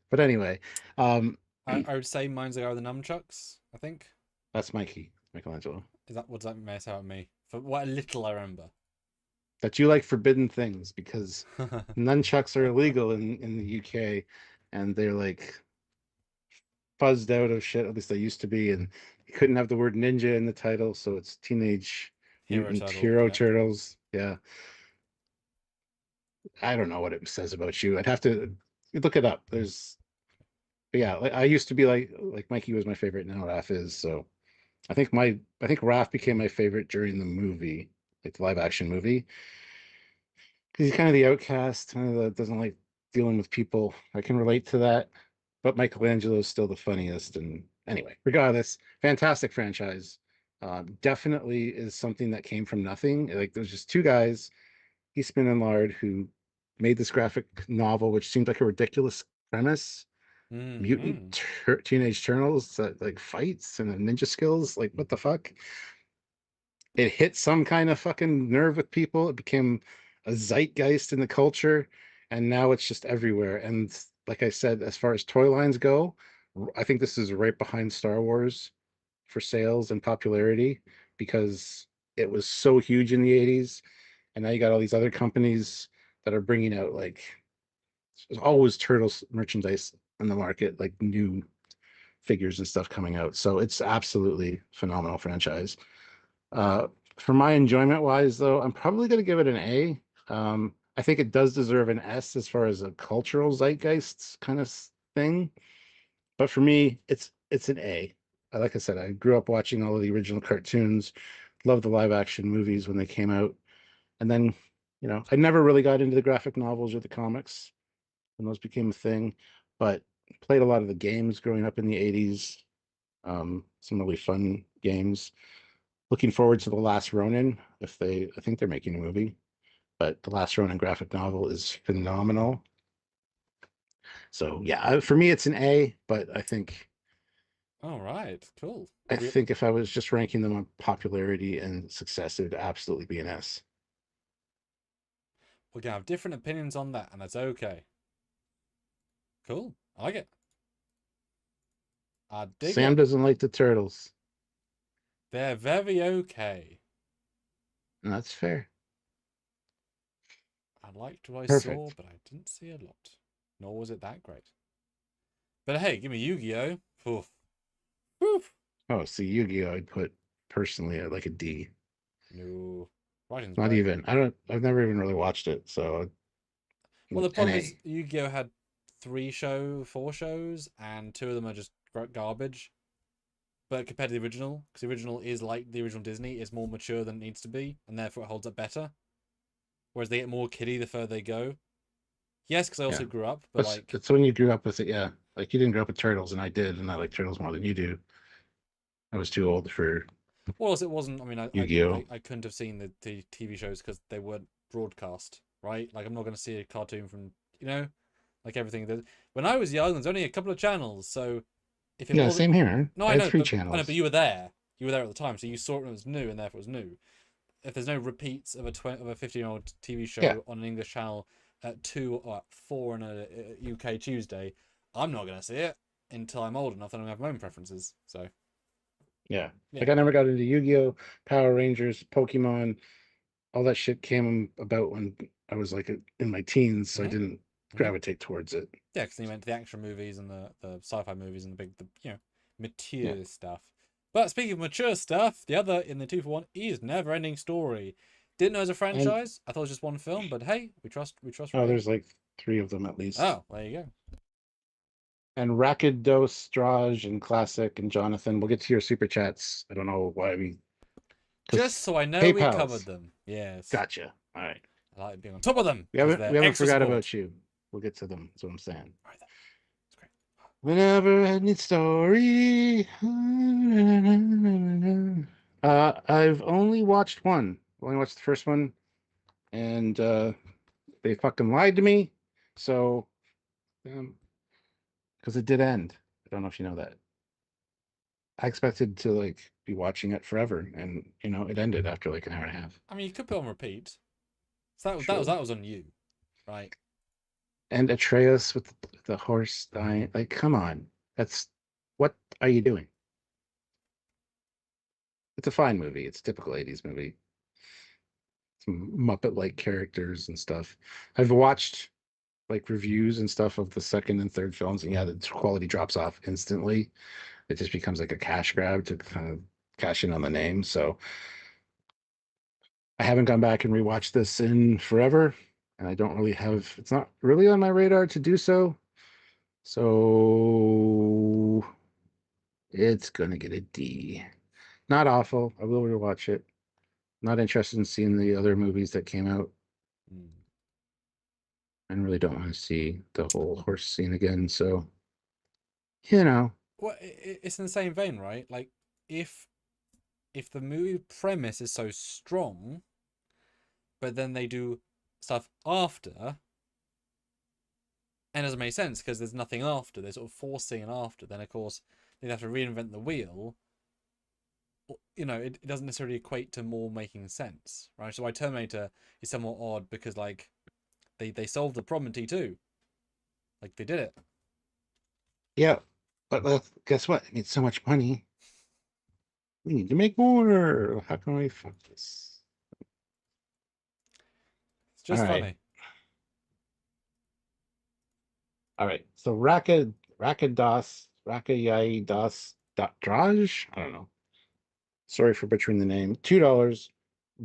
But anyway, um, I would say mine's the guy with the nunchucks. I think. that's Michelangelo. Is that what does that may say about me? For what little I remember. That you like forbidden things because nunchucks are illegal in the UK, and they're like fuzzed out of shit. At least they used to be, and you couldn't have the word ninja in the title, so it's Teenage Hero Mutant Turtle. Hero Yeah. Turtles. Yeah, I don't know what it says about you. I'd have to look it up. But yeah, I used to be like Mikey was my favorite. Now Raph is. So I think Raph became my favorite during the movie, like the live action movie, because he's kind of the outcast, kind of doesn't like dealing with people. I can relate to that, but Michelangelo is still the funniest. And anyway, regardless, fantastic franchise. Definitely is something that came from nothing. Like there's just two guys, Eastman and Lard, who made this graphic novel, which seemed like a ridiculous premise. Mm-hmm. Teenage turtles that like fights and ninja skills. Like what the fuck? It hit some kind of fucking nerve with people. It became a zeitgeist in the culture, and now it's just everywhere. And like I said, as far as toy lines go, I think this is right behind Star Wars for sales and popularity because it was so huge in the 80s, and now you got all these other companies that are bringing out like there's always turtles merchandise in the market, like new figures and stuff coming out. So it's absolutely phenomenal franchise. Uh, for my enjoyment wise, though, I'm probably going to give it an A. I think it does deserve an S as far as a cultural zeitgeist kind of thing. But for me, it's an A. Like I said, I grew up watching all of the original cartoons, loved the live action movies when they came out, and then I never really got into the graphic novels or the comics when those became a thing, but played a lot of the games growing up in the 80s. Some really fun games. Looking forward to The Last Ronin. I think they're making a movie, but The Last Ronin graphic novel is phenomenal. So yeah, for me it's an A, but All right. Cool. I think if I was just ranking them on popularity and success, it would absolutely be an S. We're gonna have different opinions on that, and that's okay. Cool. I like it. I dig Sam it. doesn't like the turtles, They're very okay. and that's fair. I liked what I saw, Perfect. but I didn't see a lot. Nor was it that great. But hey, give me Yu-Gi-Oh! Poof. Poof. Oh, see, Yu-Gi-Oh! I'd put personally at like a D. No. Writing's Not great. even. I've never even really watched it, so Well, the an problem is A. Yu-Gi-Oh! Had 4 shows, and 2 of them are just garbage. But compared to the original, because the original is like the original Disney, it's more mature than it needs to be, and therefore it holds up better. Whereas they get more kiddie the further they go. Yes, because I also Yeah. grew up, but That's like, it's when you grew up with it, yeah. Like you didn't grow up with turtles, and I did, and I like turtles more than you do. I was too old for well, it wasn't. I mean, Yu-Gi-Oh. I couldn't have seen the TV shows because they weren't broadcast, right? Like, I'm not going to see a cartoon from, like everything. When I was young, there's only a couple of channels, so if it Yeah, wasn't, same here. no, I I had know, three but channels. you were there. You were there at the time, so you saw it when it was new, and therefore it was new. If there's no repeats of a 15-year-old TV Yeah, show on an English channel at 2 or at 4 on a UK Tuesday, I'm not going to see it until I'm old enough and I have my own preferences. So, yeah. yeah. Like I never got into Yu-Gi-Oh, Power Rangers, Pokemon, all that shit came about when I was like in my teens, so I Mhm. didn't Mhm. gravitate towards it. Yeah, because you went to the action movies and the sci-fi movies and the big, Yeah. mature stuff. But speaking of mature stuff, the other in the 2-for-1 is NeverEnding Story. Didn't know it was a And franchise. I thought it was just one film, but hey, we trust oh, review. there's like 3 of them at least. Oh, there you go. And Rakidos, Straj, and Classic, and Jonathan. We'll get to your super chats. I don't know why Just because so I know we covered PayPal's. them. Yes. Gotcha. All right. I like being on top of them We because haven't they're we haven't extra forgot support. about you. We'll get to them. That's what I'm saying. All right then. It's great. Whenever ending story. I've only watched one. Only watched the first one, and they fucking lied to me. So, because it did end. I don't know if you know that. I expected to like be watching it forever, and it ended after like an hour and a half. I mean, you could put on repeat. So Sure. that was on you, right? And Atreus with the horse dying. Like, come on. That's what are you doing? It's a fine movie. It's a typical 80s movie. Some Muppet-like characters and stuff. I've watched like reviews and stuff of the second and third films, and yeah, the quality drops off instantly. It just becomes like a cash grab to kind of cash in on the name. So I haven't gone back and rewatched this in forever, and I don't really have. It's not really on my radar to do so. So it's gonna get a D. Not awful. I will rewatch it. Not interested in seeing the other movies that came out. Mm. I really don't want to see the whole horse scene again. So, you know, Well, it's in the same vein, right? Like, if the movie premise is so strong, but then they do stuff after, and it doesn't make sense because there's nothing after. They're sort of forcing an after. Then of course they have to reinvent the wheel. It doesn't necessarily equate to more making sense, right? So why Terminator is somewhat odd because like they solved the problem in T2, like they did it. yeah. But guess what? It needs so much money. We need to make more. How can we fuck this? It's All just right. funny. All right. So Rakayai Das Draj? I don't know. Sorry for butchering the name. $2.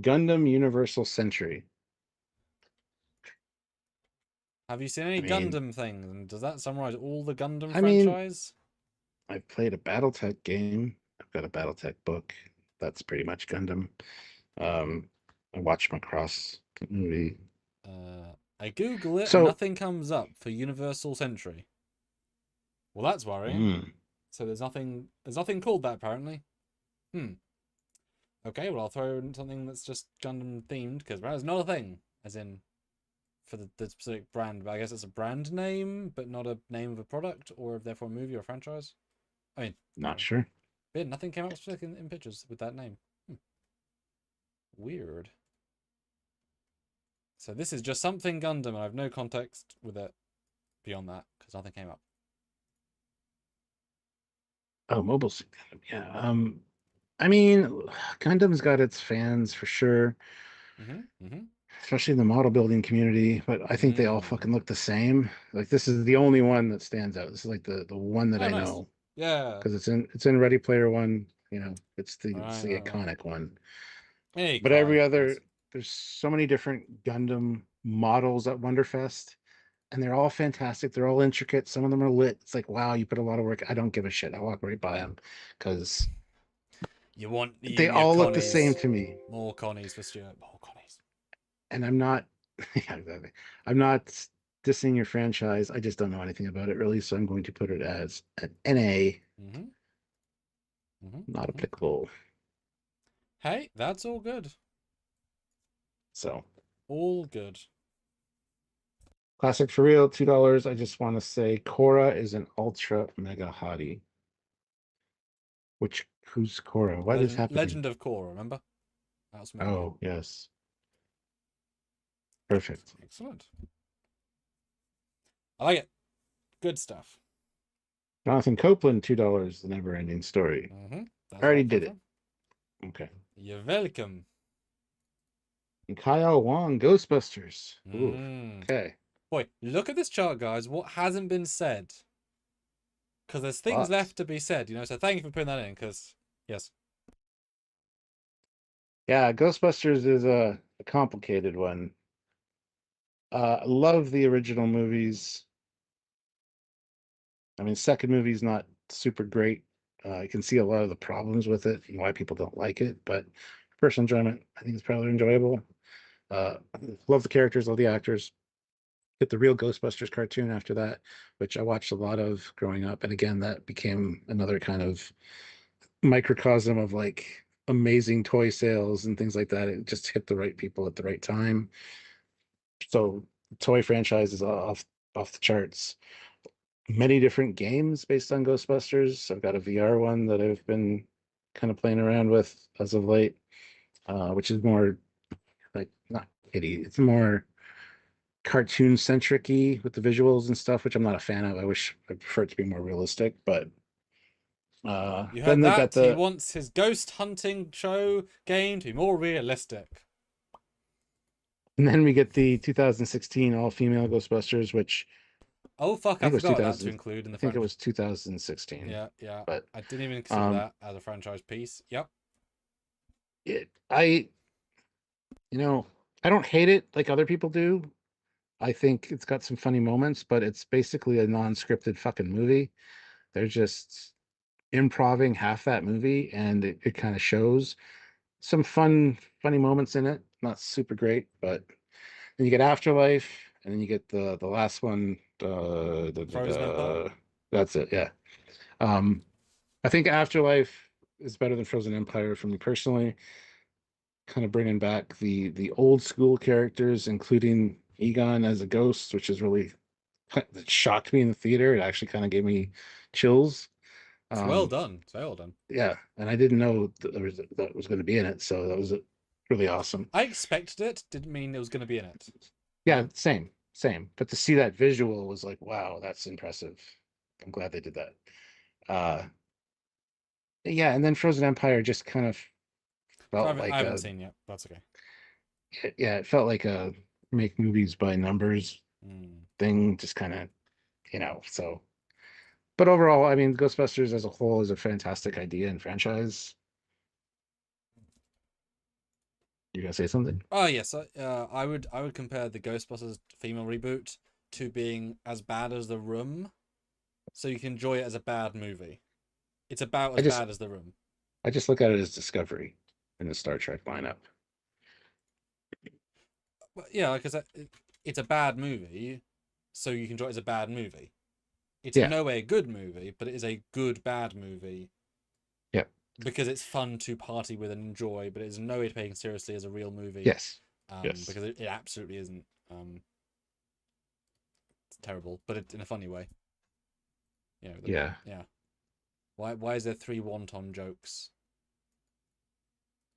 Gundam Universal Century. Have you seen any I mean, Gundam things? And does that summarize all the Gundam I mean, franchise? I've played a BattleTech game. I've got a BattleTech book. That's pretty much Gundam. I watched Macross movie. I Google it and So, nothing comes up for Universal Century. Well, that's worrying. mm, So there's nothing called that apparently. Okay, well I'll throw in something that's just Gundam themed because there's not a thing, as in for the specific brand. But I guess it's a brand name, but not a name of a product or therefore a movie or franchise. I mean, not sure. yeah, nothing came up specific in pictures with that name. Weird. So this is just something Gundam, and I have no context with it beyond that because nothing came up. Oh, Mobile Suit Gundam. Yeah. I mean, Gundam's got its fans for sure, especially in the model building community. But I think they all fucking look the same. Like this is the only one that stands out. This is like the one that Oh, I nice. know Yeah. because it's in Ready Player One. It's the Right. iconic one. Hey, But every of other, course. there's so many different Gundam models at Wonderfest, and they're all fantastic. They're all intricate. Some of them are lit. It's like, wow, you put a lot of work. I don't give a shit. I walk right by them because You want they your all look the same Connies. to me. More Connies for Stuart. More Connies. And I'm not, yeah, exactly. I'm not dissing your franchise. I just don't know anything about it really. So I'm going to put it as an NA, not applicable. Hey, that's all good. So All good. classic for real, $2. I just want to say Korra is an ultra mega hottie. Who's Korra? What is happening? Legend of Korra, remember? That's movie. Oh, yes. Perfect. Excellent. I like it. Good stuff. Jonathan Copeland, $2, The Never Ending Story. I already did it. Okay. You're welcome. And Kyle Wong, Ghostbusters. Ooh, Mm. okay. Boy, look at this chart, guys. What hasn't been said? Because there's things Lots. left to be said, you know. So thank you for putting that in. Because yes, Yeah, Ghostbusters is a complicated one. I love the original movies. I mean, second movie's not super great. I can see a lot of the problems with it and why people don't like it, but personal enjoyment, I think it's probably enjoyable. Uh, love the characters, love the actors. Get the real Ghostbusters cartoon after that, which I watched a lot of growing up, and again, that became another kind of microcosm of like amazing toy sales and things like that. It just hit the right people at the right time. So, toy franchises off the charts. Many different games based on Ghostbusters. I've got a VR one that I've been kind of playing around with as of late, which is more like not kiddie. It's more cartoon centric with the visuals and stuff, which I'm not a fan of. I prefer it to be more realistic, but you then heard they've got that. He the wants his ghost hunting show game to be more realistic. and then we get the 2016 all female Ghostbusters, which Oh fuck! I I think it was forgot that to 2000. include in the I think it franchise. was 2016, Yeah, yeah. but I didn't even consider um, that as a franchise piece. Yep. I you know I don't hate it like other people do. I think it's got some funny moments, but it's basically a non-scripted fucking movie. They're just improving half that movie, and it kind of shows some funny moments in it. Not super great, but then you get Afterlife, and then you get the last one. Frozen Empire. That's it. Yeah. Um, I think Afterlife is better than Frozen Empire for me personally. Kind of bringing back the old school characters, including Egon as a ghost, which is really that shocked me in the theater. It actually kind of gave me chills. It's well Um, done. It's well done. yeah, and I didn't know that was going to be in it, so that was really awesome. I expected it. Didn't mean it was going to be in it. You Yeah, know. same. But to see that visual was like, wow, that's impressive. I'm glad they did that. Uh, yeah, and then Frozen Empire just kind of felt I like haven't a seen yet. That's okay. yeah, it felt like a make movies by numbers Mm. thing, just kind of so. But overall, I mean, Ghostbusters as a whole is a fantastic idea and franchise. You gonna say something? Oh yes, I would compare the Ghostbusters female reboot to being as bad as The Room, so you can enjoy it as a bad movie. It's about I as just bad as The Room. I just look at it as Discovery in the Star Trek lineup. But yeah, like I said, it's a bad movie, so you can enjoy it as a bad movie. It's in Yeah, no way a good movie, but it is a good bad movie yeah, because it's fun to party with and enjoy, but it's in no way taken seriously as a real movie. yes, yes, Because it absolutely isn't. It's terrible, but in a funny way. yeah. Yeah. Why is there three wonton jokes?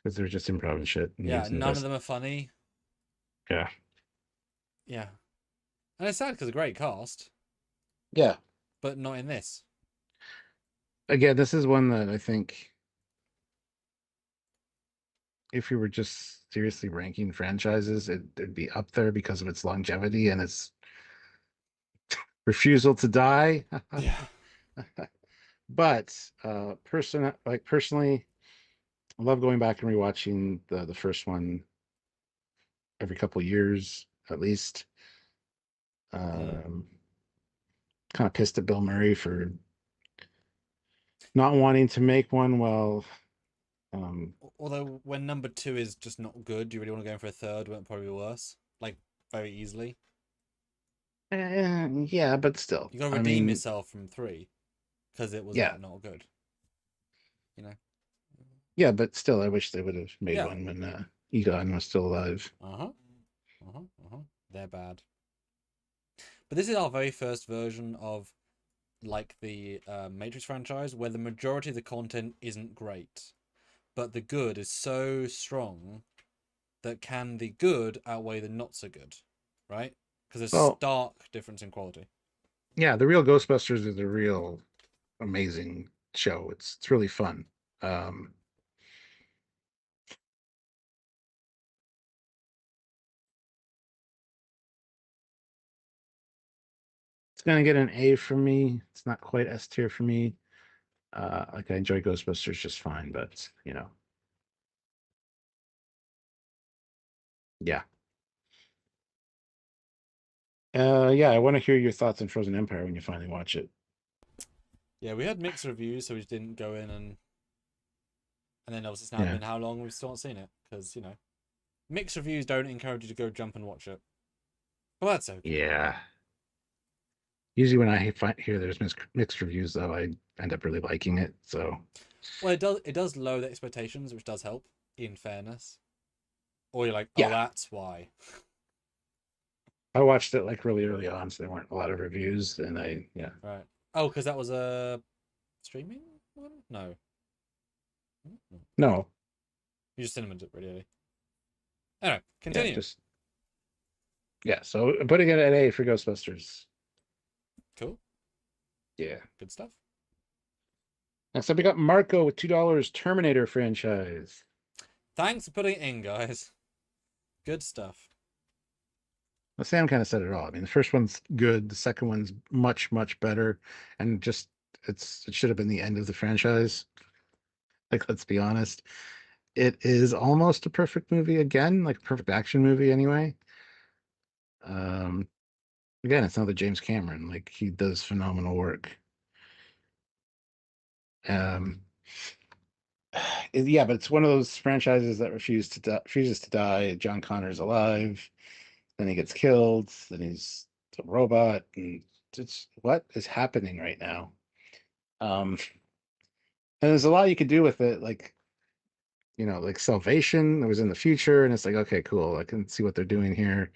Because they're just improv and shit and Yeah, using the none of best. them are funny. Yeah, Yeah, and it's sad because a great cast, yeah. but not in this. Again, this is one that I think if we were just seriously ranking franchises, it'd be up there because of its longevity and its refusal to die. Yeah. But personally, I love going back and rewatching the first one every couple years at least. Mm. Um, kind of pissed at Bill Murray for not wanting to make one. Well, um, Although when number two is just not good, do you really want to go in for a third? Won't probably be worse. Like very easily. yeah, but still, You got to I redeem mean, yourself from three because it was yeah, that not good. You know. yeah, but still, I wish they would have made Yeah. one when Egon was still alive. Uh huh. Uh huh. Uh huh. They're bad. But this is our very first version of like the Matrix franchise, where the majority of the content isn't great, but the good is so strong that can the good outweigh the not so good, right? Because there's Well, stark difference in quality. yeah, the real Ghostbusters is a real amazing show. It's really fun. Um, gonna get an A from me. It's not quite S tier for me. Like I enjoy Ghostbusters just fine, but yeah. Yeah, I want to hear your thoughts on Frozen Empire when you finally watch it. Yeah, we had mixed reviews, so we just didn't go in and then obviously it's now Yeah. been how long we've still not seen it because mixed reviews don't encourage you to go jump and watch it. But that's okay. Yeah. Usually when I hear there's mixed reviews, though, I end up really liking it. So Well, it does lower the expectations, which does help. In fairness, or you're like, oh, yeah, that's why. I watched it like really early on, so there weren't a lot of reviews, and yeah. Right. Oh, because that was a streaming one? No. No, You just cinnamon it really early. Anyway, yeah, continue. just yeah. So putting it at A for Ghostbusters. Cool. Yeah. Good stuff. Next up, we got Marco with $2 Terminator franchise. Thanks for putting it in, guys. Good stuff. Well, Sam kind of said it all. I mean, the first one's good. The second one's much, much better, and just it should have been the end of the franchise. Like, let's be honest. It is almost a perfect movie again, like a perfect action movie anyway. Um, Again, it's another James Cameron. Like he does phenomenal work. Um, yeah, but it's one of those franchises that refuses to die. John Connor's alive, then he gets killed, then he's a robot, and it's what is happening right now. Um, and there's a lot you could do with it, like like Salvation that was in the future, and it's like, okay, cool, I can see what they're doing here.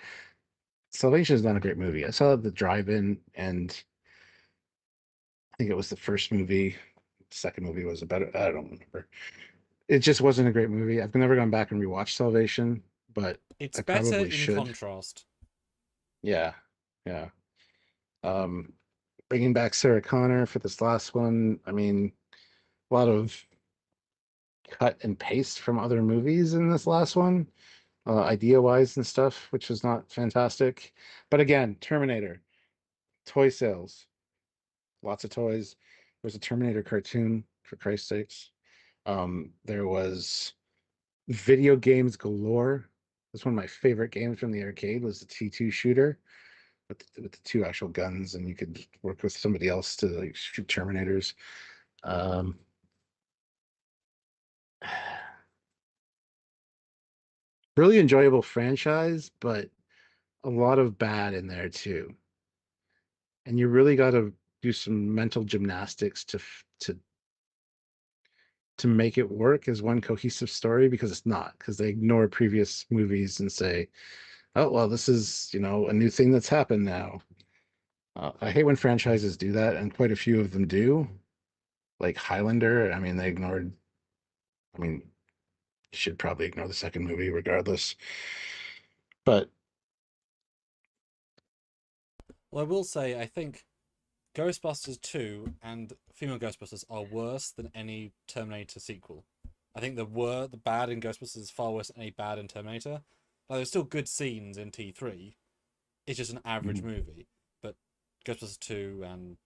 Salvation is not a great movie. I saw the drive-in, and I think it was the first movie. The second movie was a better. I don't remember. It just wasn't a great movie. I've never gone back and rewatched Salvation, but It's I better probably in should. contrast. Yeah, yeah. Um, Bringing back Sarah Connor for this last one. I mean, a lot of cut and paste from other movies in this last one, idea-wise and stuff, which was not fantastic. But again, Terminator, toy sales, lots of toys. There was a Terminator cartoon, for Christ's sakes. There was video games galore. That's one of my favorite games from the arcade was the T2 shooter with the two actual guns, and you could work with somebody else to like shoot Terminators. Um, really enjoyable franchise, but a lot of bad in there too. And you really got to do some mental gymnastics to make it work as one cohesive story, because it's not, because they ignore previous movies and say, oh well, this is a new thing that's happened now. I hate when franchises do that, and quite a few of them do. Like Highlander, I mean, they ignored. I mean, you should probably ignore the second movie regardless. But Well, I will say, I think Ghostbusters 2 and Female Ghostbusters are worse than any Terminator sequel. I think the bad in Ghostbusters is far worse than any bad in Terminator. Like, there's still good scenes in T3. It's just an average movie. But Ghostbusters 2 and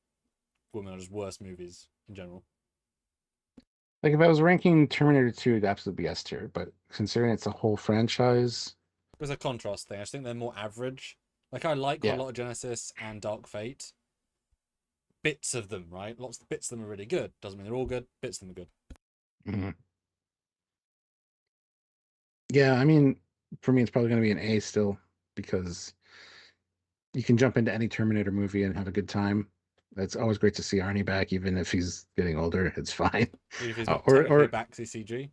Woman are just worse movies in general. like, if I was ranking Terminator 2, it'd absolutely be S tier. But considering it's a whole franchise, There's a contrast thing. I just think they're more average. Like, I like a yeah. lot of Genesis and Dark Fate. Bits of them, right? Lots of bits of them are really good. Doesn't mean they're all good. Bits of them are good. Mhm. Yeah, I mean, for me, it's probably going to be an A still, because you can jump into any Terminator movie and have a good time. It's always great to see Arnie back, even if he's getting older. It's fine. Even if he's Uh, not or technically or back to CG.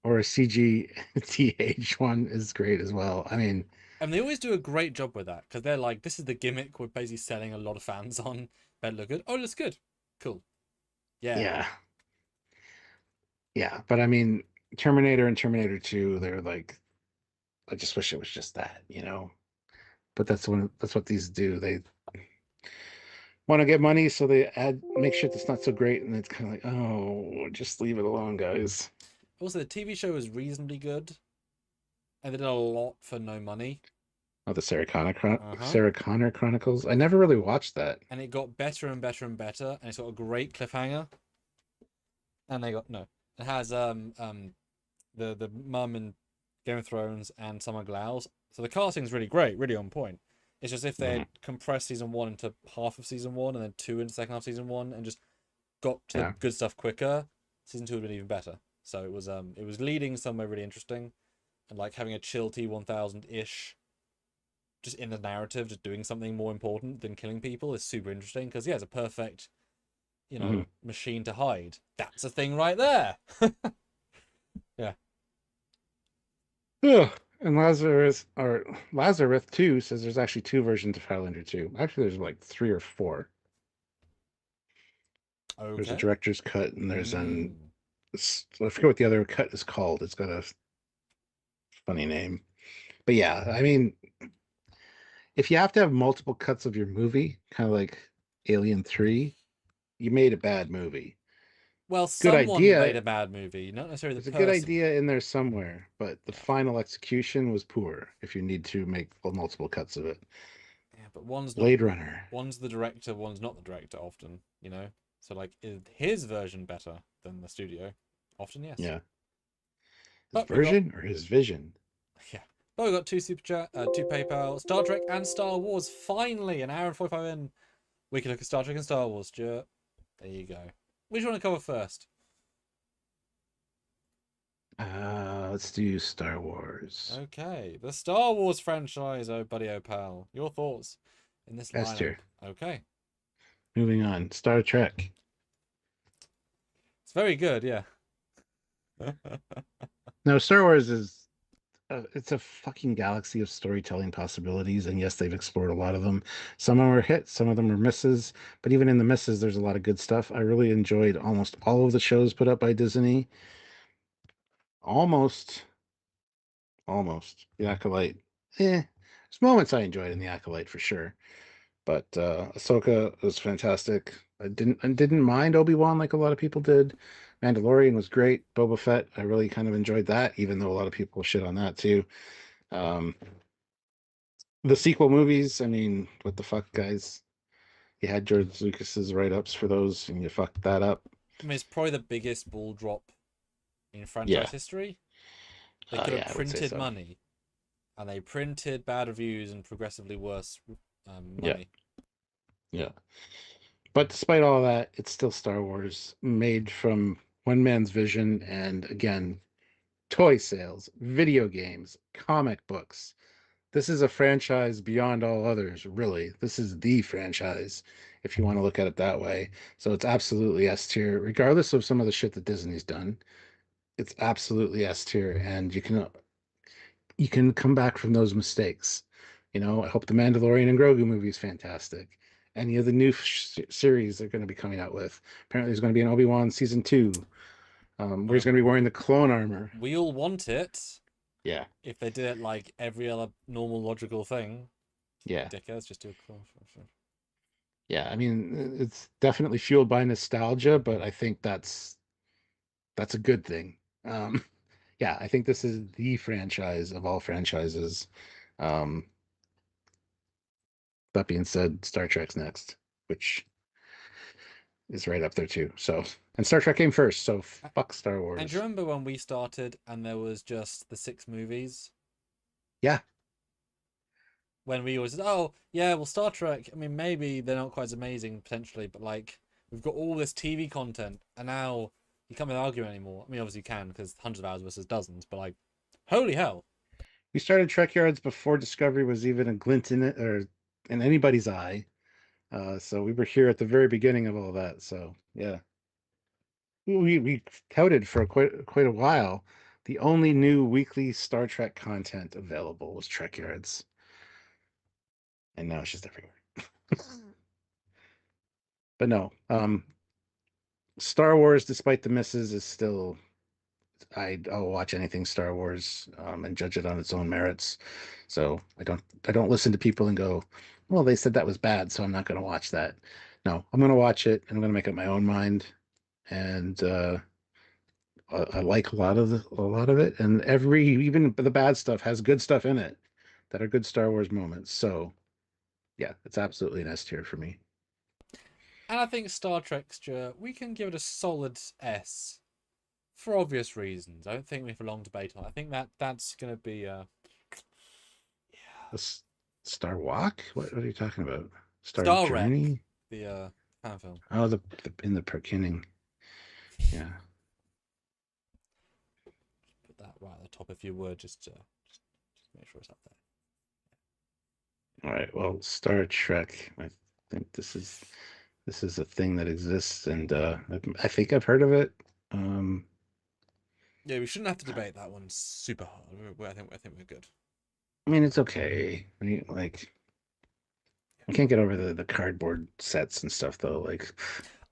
or a CG TH one is great as well. I mean, And they always do a great job with that because they're like, this is the gimmick we're basically selling a lot of fans on. Better look good. Oh, it looks good. Cool. Yeah. yeah, yeah. But I mean, Terminator and Terminator 2, they're like, I just wish it was just that. But that's what these do. They want to get money, so they make shit that's not so great, and it's kind of like, oh, just leave it alone, guys. Also, the TV show was reasonably good, and they did a lot for no money. Oh, the Uh-huh. Sarah Connor Chronicles. I never really watched that. And it got better and better and better, and it's got a great cliffhanger. And they got no, it has the mum in Game of Thrones and Summer Glau. So the casting's really great, really on point. It's just if they Mhm. had compressed season one into half of season one and then two into second half of season one and just got to the Yeah. good stuff quicker, season two would have been even better. So it was leading somewhere really interesting, and like having a chill T1000 ish just in the narrative, just doing something more important than killing people is super interesting because yeah, it's a perfect, you Mhm. know, machine to hide. That's a thing right there. Yeah. Ugh. And Lazarus 2 says there's actually two versions of Highlander 2. Actually, there's like three or four. There's a Okay. director's cut, and there's an Mm. I forget what the other cut is called. It's got a funny name. But yeah, I mean, if you have to have multiple cuts of your movie, kind of like Alien 3, you made a bad movie. Well, Good someone made idea. a bad movie, not necessarily the There's a good person. idea in there somewhere, but the Yeah. final execution was poor if you need to make multiple cuts of it. Yeah, but one's not Blade Runner. one's the director, one's not the director often, you know? So like is his version better than the studio? Often yes. Yeah. His But we got version or his vision? yeah. But we got two super chat, two PayPal, Star Trek and Star Wars. Finally, an hour and 45 in. We can look at Star Trek and Star Wars, Stuart. There you go. Which do you want to cover first? Let's do Star Wars. Okay, the Star Wars franchise, oh buddy, oh pal. Your thoughts in this S lineup? tier. Okay, Moving on. Star Trek. it's very good, yeah. No, Star Wars is it's a fucking galaxy of storytelling possibilities, and yes, they've explored a lot of them. Some of them are hits, some of them are misses, but even in the misses, there's a lot of good stuff. I really enjoyed almost all of the shows put up by Disney. Almost, almost. The Acolyte. There's moments I enjoyed in The Acolyte for sure. But Ahsoka was fantastic. I didn't mind Obi-Wan like a lot of people did. Mandalorian was great. Boba Fett, I really kind of enjoyed that, even though a lot of people shit on that too. Um, the sequel movies, I mean, what the fuck, guys? You had George Lucas's write-ups for those, and you fucked that up. I mean, it's probably the biggest ball drop in Yeah, franchise history. They could have yeah, I would say printed so. money, and they printed bad reviews and progressively worse Yeah, money. yeah. But despite all that, it's still Star Wars, made from one man's vision, and again, toy sales, video games, comic books. This is a franchise beyond all others, really. This is the franchise, if you want to look at it that way. So it's absolutely S tier, regardless of some of the shit that Disney's done. It's absolutely S tier, and you can come back from those mistakes. I hope the Mandalorian and Grogu movie is fantastic. Any of the new series they're going to be coming out with. Apparently, there's going to be an Obi-Wan season 2, where he's Well, going to be wearing the clone armor. we all want it. Yeah, If they did it like every other normal logical thing, yeah. dickheads, just do a clone. Yeah, I mean, it's definitely fueled by nostalgia, but I think that's a good thing. Um, yeah, I think this is the franchise of all franchises. Um, that being said, Star Trek's next, which is right up there too. So, and Star Trek came first, so fuck Star And do you Wars. remember when we started and there was just the six movies? Yeah, When we always said, oh, yeah, well, Star Trek, I mean, maybe they're not quite as amazing potentially, but like, we've got all this TV content, and now you can't really argue anymore. I mean, obviously you can because hundreds of hours versus dozens, but like, holy hell. we started Trekyards before Discovery was even a glint in it or in anybody's eye. So we were here at the very beginning of all that. So yeah. We touted for quite a while. The only new weekly Star Trek content available was Trekyards, and now it's just everywhere. But no, Star Wars, despite the misses, is still I'll watch anything Star Wars and judge it on its own merits. So I don't listen to people and go, well, they said that was bad, so I'm not going to watch that. No, I'm going to watch it and I'm going to make up my own mind. And I like a lot of it, and even the bad stuff has good stuff in it. that are good Star Wars moments. So yeah, it's absolutely an S tier for me. And I think Star Trek, Stuart, we can give it a solid S for obvious reasons. I don't think we have a long debate on it. I think that's going to be A Star Walk? What are you talking about? Star Star Wreck, Journey? the fan film. Oh, the in the beginning. Yeah. Put that right at the top if you would, just make sure it's up there. All right. Well, Star Trek. I think this is a thing that exists, and I think I've heard of it. Yeah, we shouldn't have to debate that one super hard. I think we're good. I mean, it's okay. I mean, like, I can't get over the cardboard sets and stuff though. Like,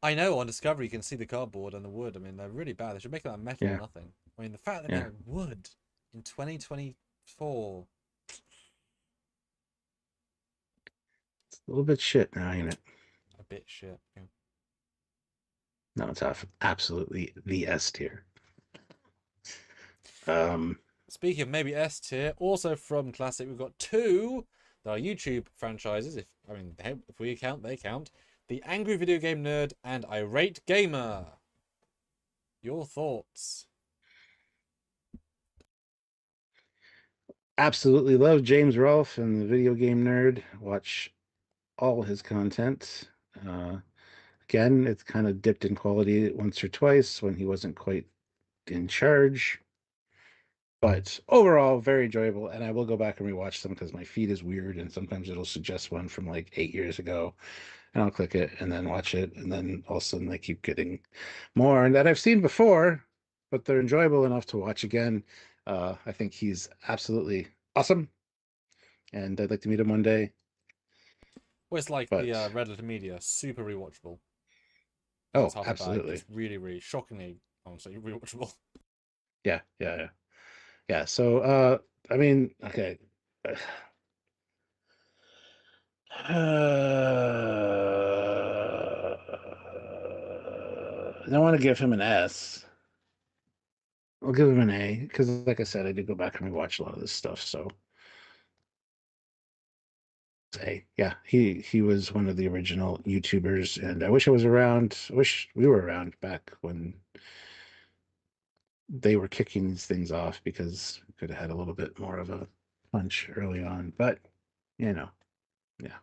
I know on Discovery you can see the cardboard and the wood. I mean, they're really bad. They should make that metal or yeah, nothing. I mean, the fact that yeah, they're wood in 2024. it's a little bit shit now, ain't it? A bit shit. Yeah. No, it's absolutely the S tier. Um, Speaking of maybe S tier, also from Classic, we've got two that are YouTube franchises. If we count, they count. The Angry Video Game Nerd and Irate Gamer. Your thoughts? absolutely love James Rolfe and the Video Game Nerd. Watch all his content. Again, it's kind of dipped in quality once or twice when he wasn't quite in charge. But overall, very enjoyable. And I will go back and rewatch them because my feed is weird. And sometimes it'll suggest one from like 8 years ago. And I'll click it and then watch it. And then all of a sudden they keep getting more and that I've seen before, but they're enjoyable enough to watch again. I think he's absolutely awesome. And I'd like to meet him one day. Well, it's like But the Red Letter Media, super rewatchable. oh, That's half the bag. absolutely. It's really, really shockingly, honestly, rewatchable. Yeah, yeah, yeah. Yeah. So I mean, okay. I want to give him an S. I'll give him an A because, like I said, I did go back and rewatch a lot of this stuff. So, A, yeah, he was one of the original YouTubers, and I wish I was around. I wish we were around back when they were kicking these things off because we could have had a little bit more of a punch early on. But you know, yeah.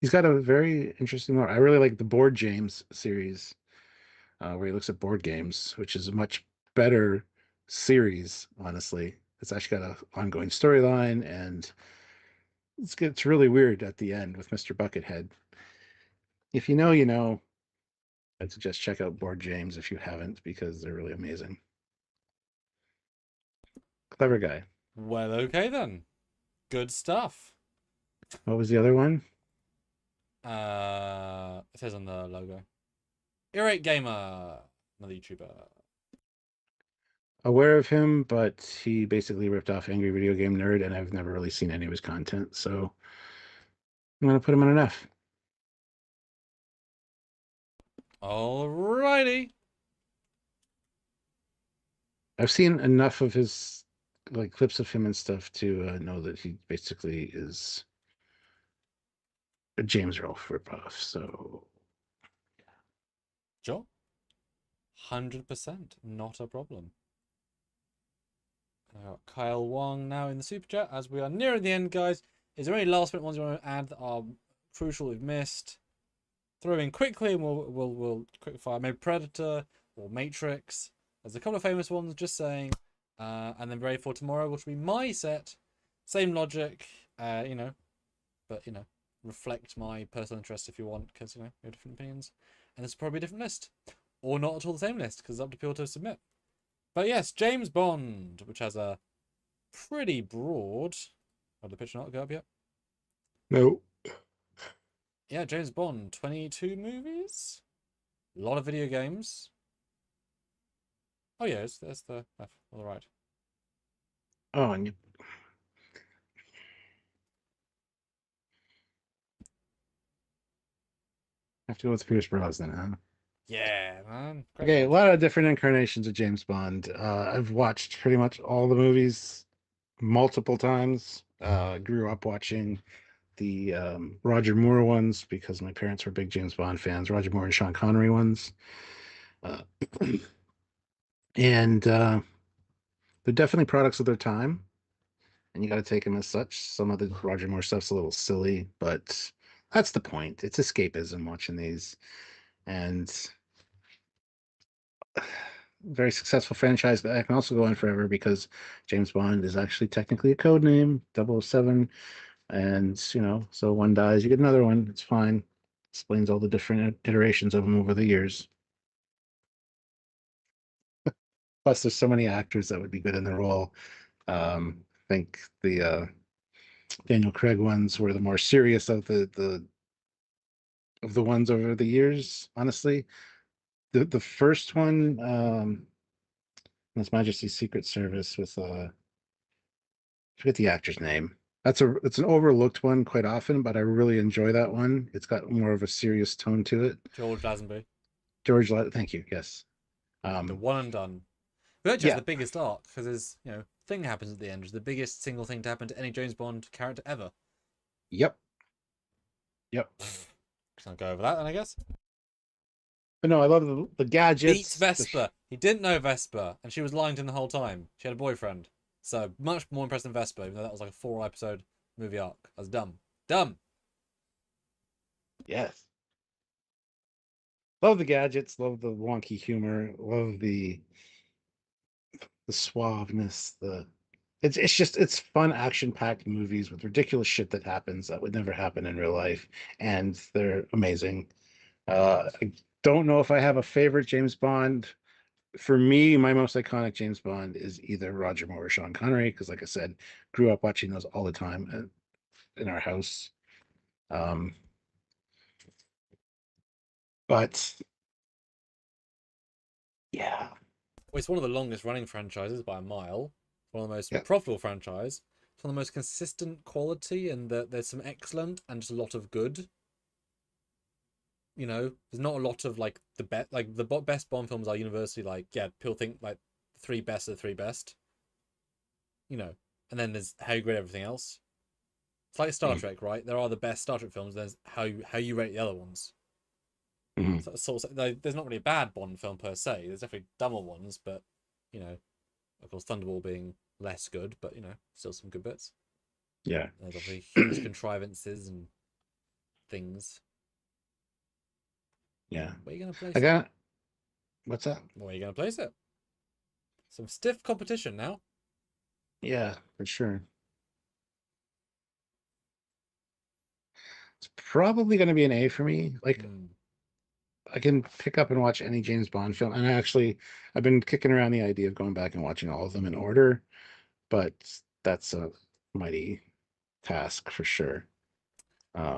He's got a very interesting I really like the Board James series, where he looks at board games, which is a much better series, honestly. It's actually got an ongoing storyline, and it's really weird at the end with Mr. Buckethead. If you know, you know. I'd suggest check out Board James if you haven't, because they're really amazing. Clever guy. Well, okay then. Good stuff. What was the other one? It says on the logo. Irate Gamer, another YouTuber. Aware of him, but he basically ripped off Angry Video Game Nerd, and I've never really seen any of his content, so I'm gonna put him on an F. Alrighty. I've seen enough of his like clips of him and stuff to know that he basically is a James Rolfe ripoff. So Sure. 100%. Not a problem. Kyle Wong now in the super chat. As we are nearing the end, guys, is there any last minute ones you want to add that are crucial we've missed? Throw in quickly and we'll quick fire. Maybe Predator or Matrix. There's a couple of famous ones, just saying. And then Ready for Tomorrow, which will be my set. Same logic, you know, but you know, reflect my personal interest if you want, because you know, we have different opinions. And it's probably a different list. Or not at all the same list, because it's up to people to submit. But yes, James Bond, which has a pretty broad. Oh, the picture not go up yet? no. Yeah, James Bond, 22 movies, a lot of video games. Oh yeah, there's the F on the right. Oh, and you have to go with Pierce Brosnan, huh? Yeah, man. Great Okay, a Bond. lot of different incarnations of James Bond. I've watched pretty much all the movies multiple times. Grew up watching the Roger Moore ones because my parents were big James Bond fans. Roger Moore and Sean Connery ones, uh, and they're definitely products of their time, and you got to take them as such. Some of the Roger Moore stuff's a little silly, but that's the point. It's escapism watching these, and very successful franchise that I can also go on forever because James Bond is actually technically a code name, 007. And, so one dies, you get another one. It's fine. Explains all the different iterations of them over the years. Plus, there's so many actors that would be good in the role. I think the Daniel Craig ones were the more serious of the ones over the years. Honestly, the first one, His Majesty's Secret Service with I forget the actor's name. It's an overlooked one quite often, but I really enjoy that one. It's got more of a serious tone to it. George Lazenby. Thank you. Yes. The one and done. But actually, has Yeah. the biggest arc because his thing happens at the end. It's the biggest single thing to happen to any James Bond character ever. Yep. Yep. Can't go over that then, I guess. But no, I love the gadgets. Beats Vesper. He didn't know Vesper, and she was lying to him the whole time. She had a boyfriend. So much more impressive than Vesper, even though that was like a 4-episode movie arc. That's dumb. Dumb. Yes. Love the gadgets. Love the wonky humor. Love the suaveness. It's fun action packed movies with ridiculous shit that happens that would never happen in real life, and they're amazing. I don't know if I have a favorite James Bond. For me, my most iconic James Bond is either Roger Moore or Sean Connery, because, like I said, grew up watching those all the time in our house. Um, but yeah, Well, it's one of the longest running franchises by a mile. It's one of the most yeah, profitable franchise. It's one of the most consistent quality, and there's some excellent and just a lot of good. There's not a lot of like the best. Like the best Bond films are universally like, yeah, people think like the three best are the three best. And then there's how you grade everything else. It's like Star mm, Trek, right? There are the best Star Trek films. There's how you rate the other ones. mhm, So there's not really a bad Bond film per se. There's definitely dumber ones, but of course, Thunderball being less good, but still some good bits. yeah, There's obviously huge contrivances and things. yeah. Where are you gonna I place it? got what's that? Where are you gonna place it? Some stiff competition now. Yeah, for sure. It's probably going to be an A for me. Like, Hmm. I can pick up and watch any James Bond film, and I've been kicking around the idea of going back and watching all of them in order, but that's a mighty task for sure.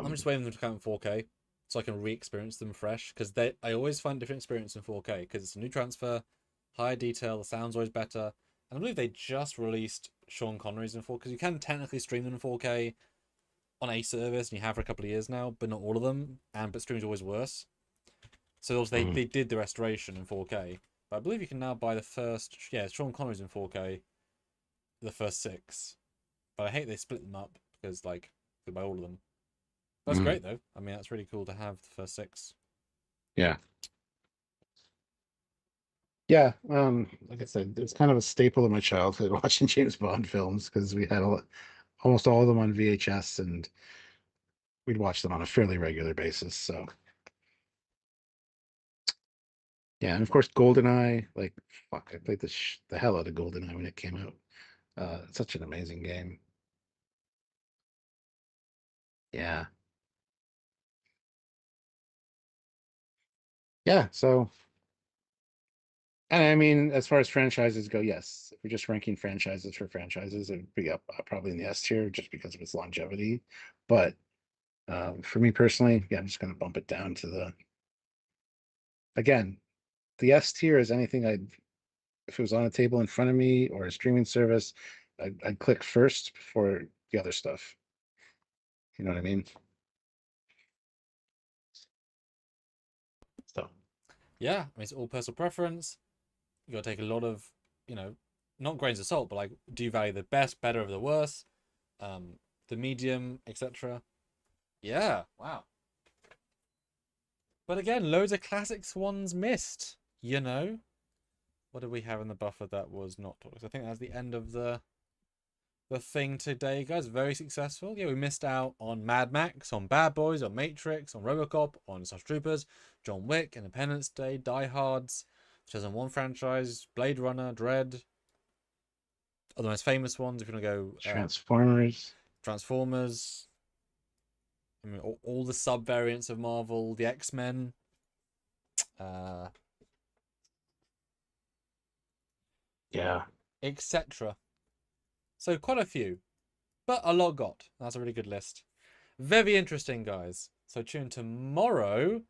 I'm Um, just waiting for them to come in 4K so I can re-experience them fresh because I always find different experience in 4K because it's a new transfer, higher detail, the sound's always better. And I believe they just released Sean Connery's in 4K because you can technically stream them in 4K on a service and you have for a couple of years now, but not all of them. But streaming's always worse. So also mhm, they did the restoration in 4K. But I believe you can now buy the first, yeah, Sean Connery's in 4K, the first 6. But I hate they split them up because like they buy all of them. That's mhm. great though. I mean, that's really cool to have the first 6. Yeah, yeah. Like I said, it's kind of a staple of my childhood watching James Bond films because we had almost all of them on VHS, and we'd watch them on a fairly regular basis. So yeah, and of course, GoldenEye. Like, fuck, I played the hell out of GoldenEye when it came out. It's such an amazing game. Yeah. Yeah. So, and I mean, as far as franchises go, yes, if we're just ranking franchises for franchises, it would be up probably in the S tier just because of its longevity. But for me personally, yeah, I'm just going to bump it down to again, the S tier is anything if it was on a table in front of me or a streaming service, I'd click first before the other stuff. You know what I mean? So, Yeah, I mean, it's all personal preference. You got to take a lot of, you know, not grains of salt, but like, do you value the best, better over the worst, the medium, etc.? Yeah, wow. But again, loads of classics ones missed. You know, what did we have in the buffer that was not talked? I think that's the end of the thing today, guys. Very successful. Yeah, we missed out on Mad Max, on Bad Boys, on Matrix, on RoboCop, on Starship Troopers, John Wick, Independence Day, Die Hards, 2001 franchise, Blade Runner, Dread. Are the most famous ones. If you want to go Transformers. I mean, all the sub variants of Marvel, the X-Men. Yeah. Etc. So quite a few, but a lot got. That's a really good list. Very interesting, guys. So tune tomorrow.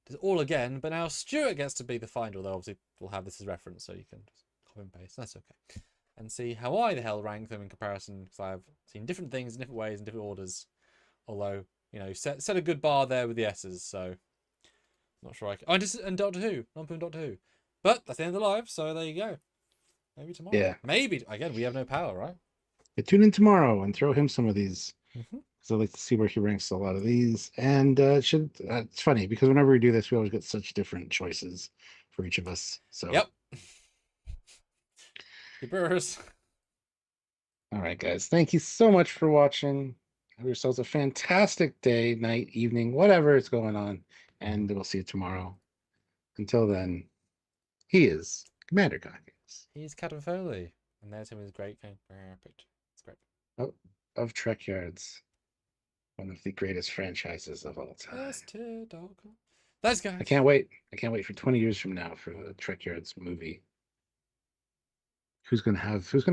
It's all again, but now Stuart gets to be the finder, although obviously we'll have this as reference, so you can just copy and paste. That's okay. And see how I the hell rank them in comparison, because I've seen different things in different ways, in different orders. Although, you know, set a good bar there with the S's, so not sure I can. Oh, and Doctor Who, non-pun Doctor Who. But that's the end of the live, so there you go. Maybe tomorrow. Yeah. Maybe again, we have no power, right? Yeah, tune in tomorrow and throw him some of these. Mm-hmm. Because I'd like to see where he ranks a lot of these. And it's funny because whenever we do this, we always get such different choices for each of us. So yep. Keepers. All right, guys. Thank you so much for watching. Have yourselves a fantastic day, night, evening, whatever is going on. And we'll see you tomorrow. Until then, he is Commander Cockins. He's Captain Foley. And there's him with his great picture. It's great. Oh, of Trekyards. One of the greatest franchises of all time. Thanks, guys. I can't wait. I can't wait for 20 years from now for the Trekyards movie. Who's gonna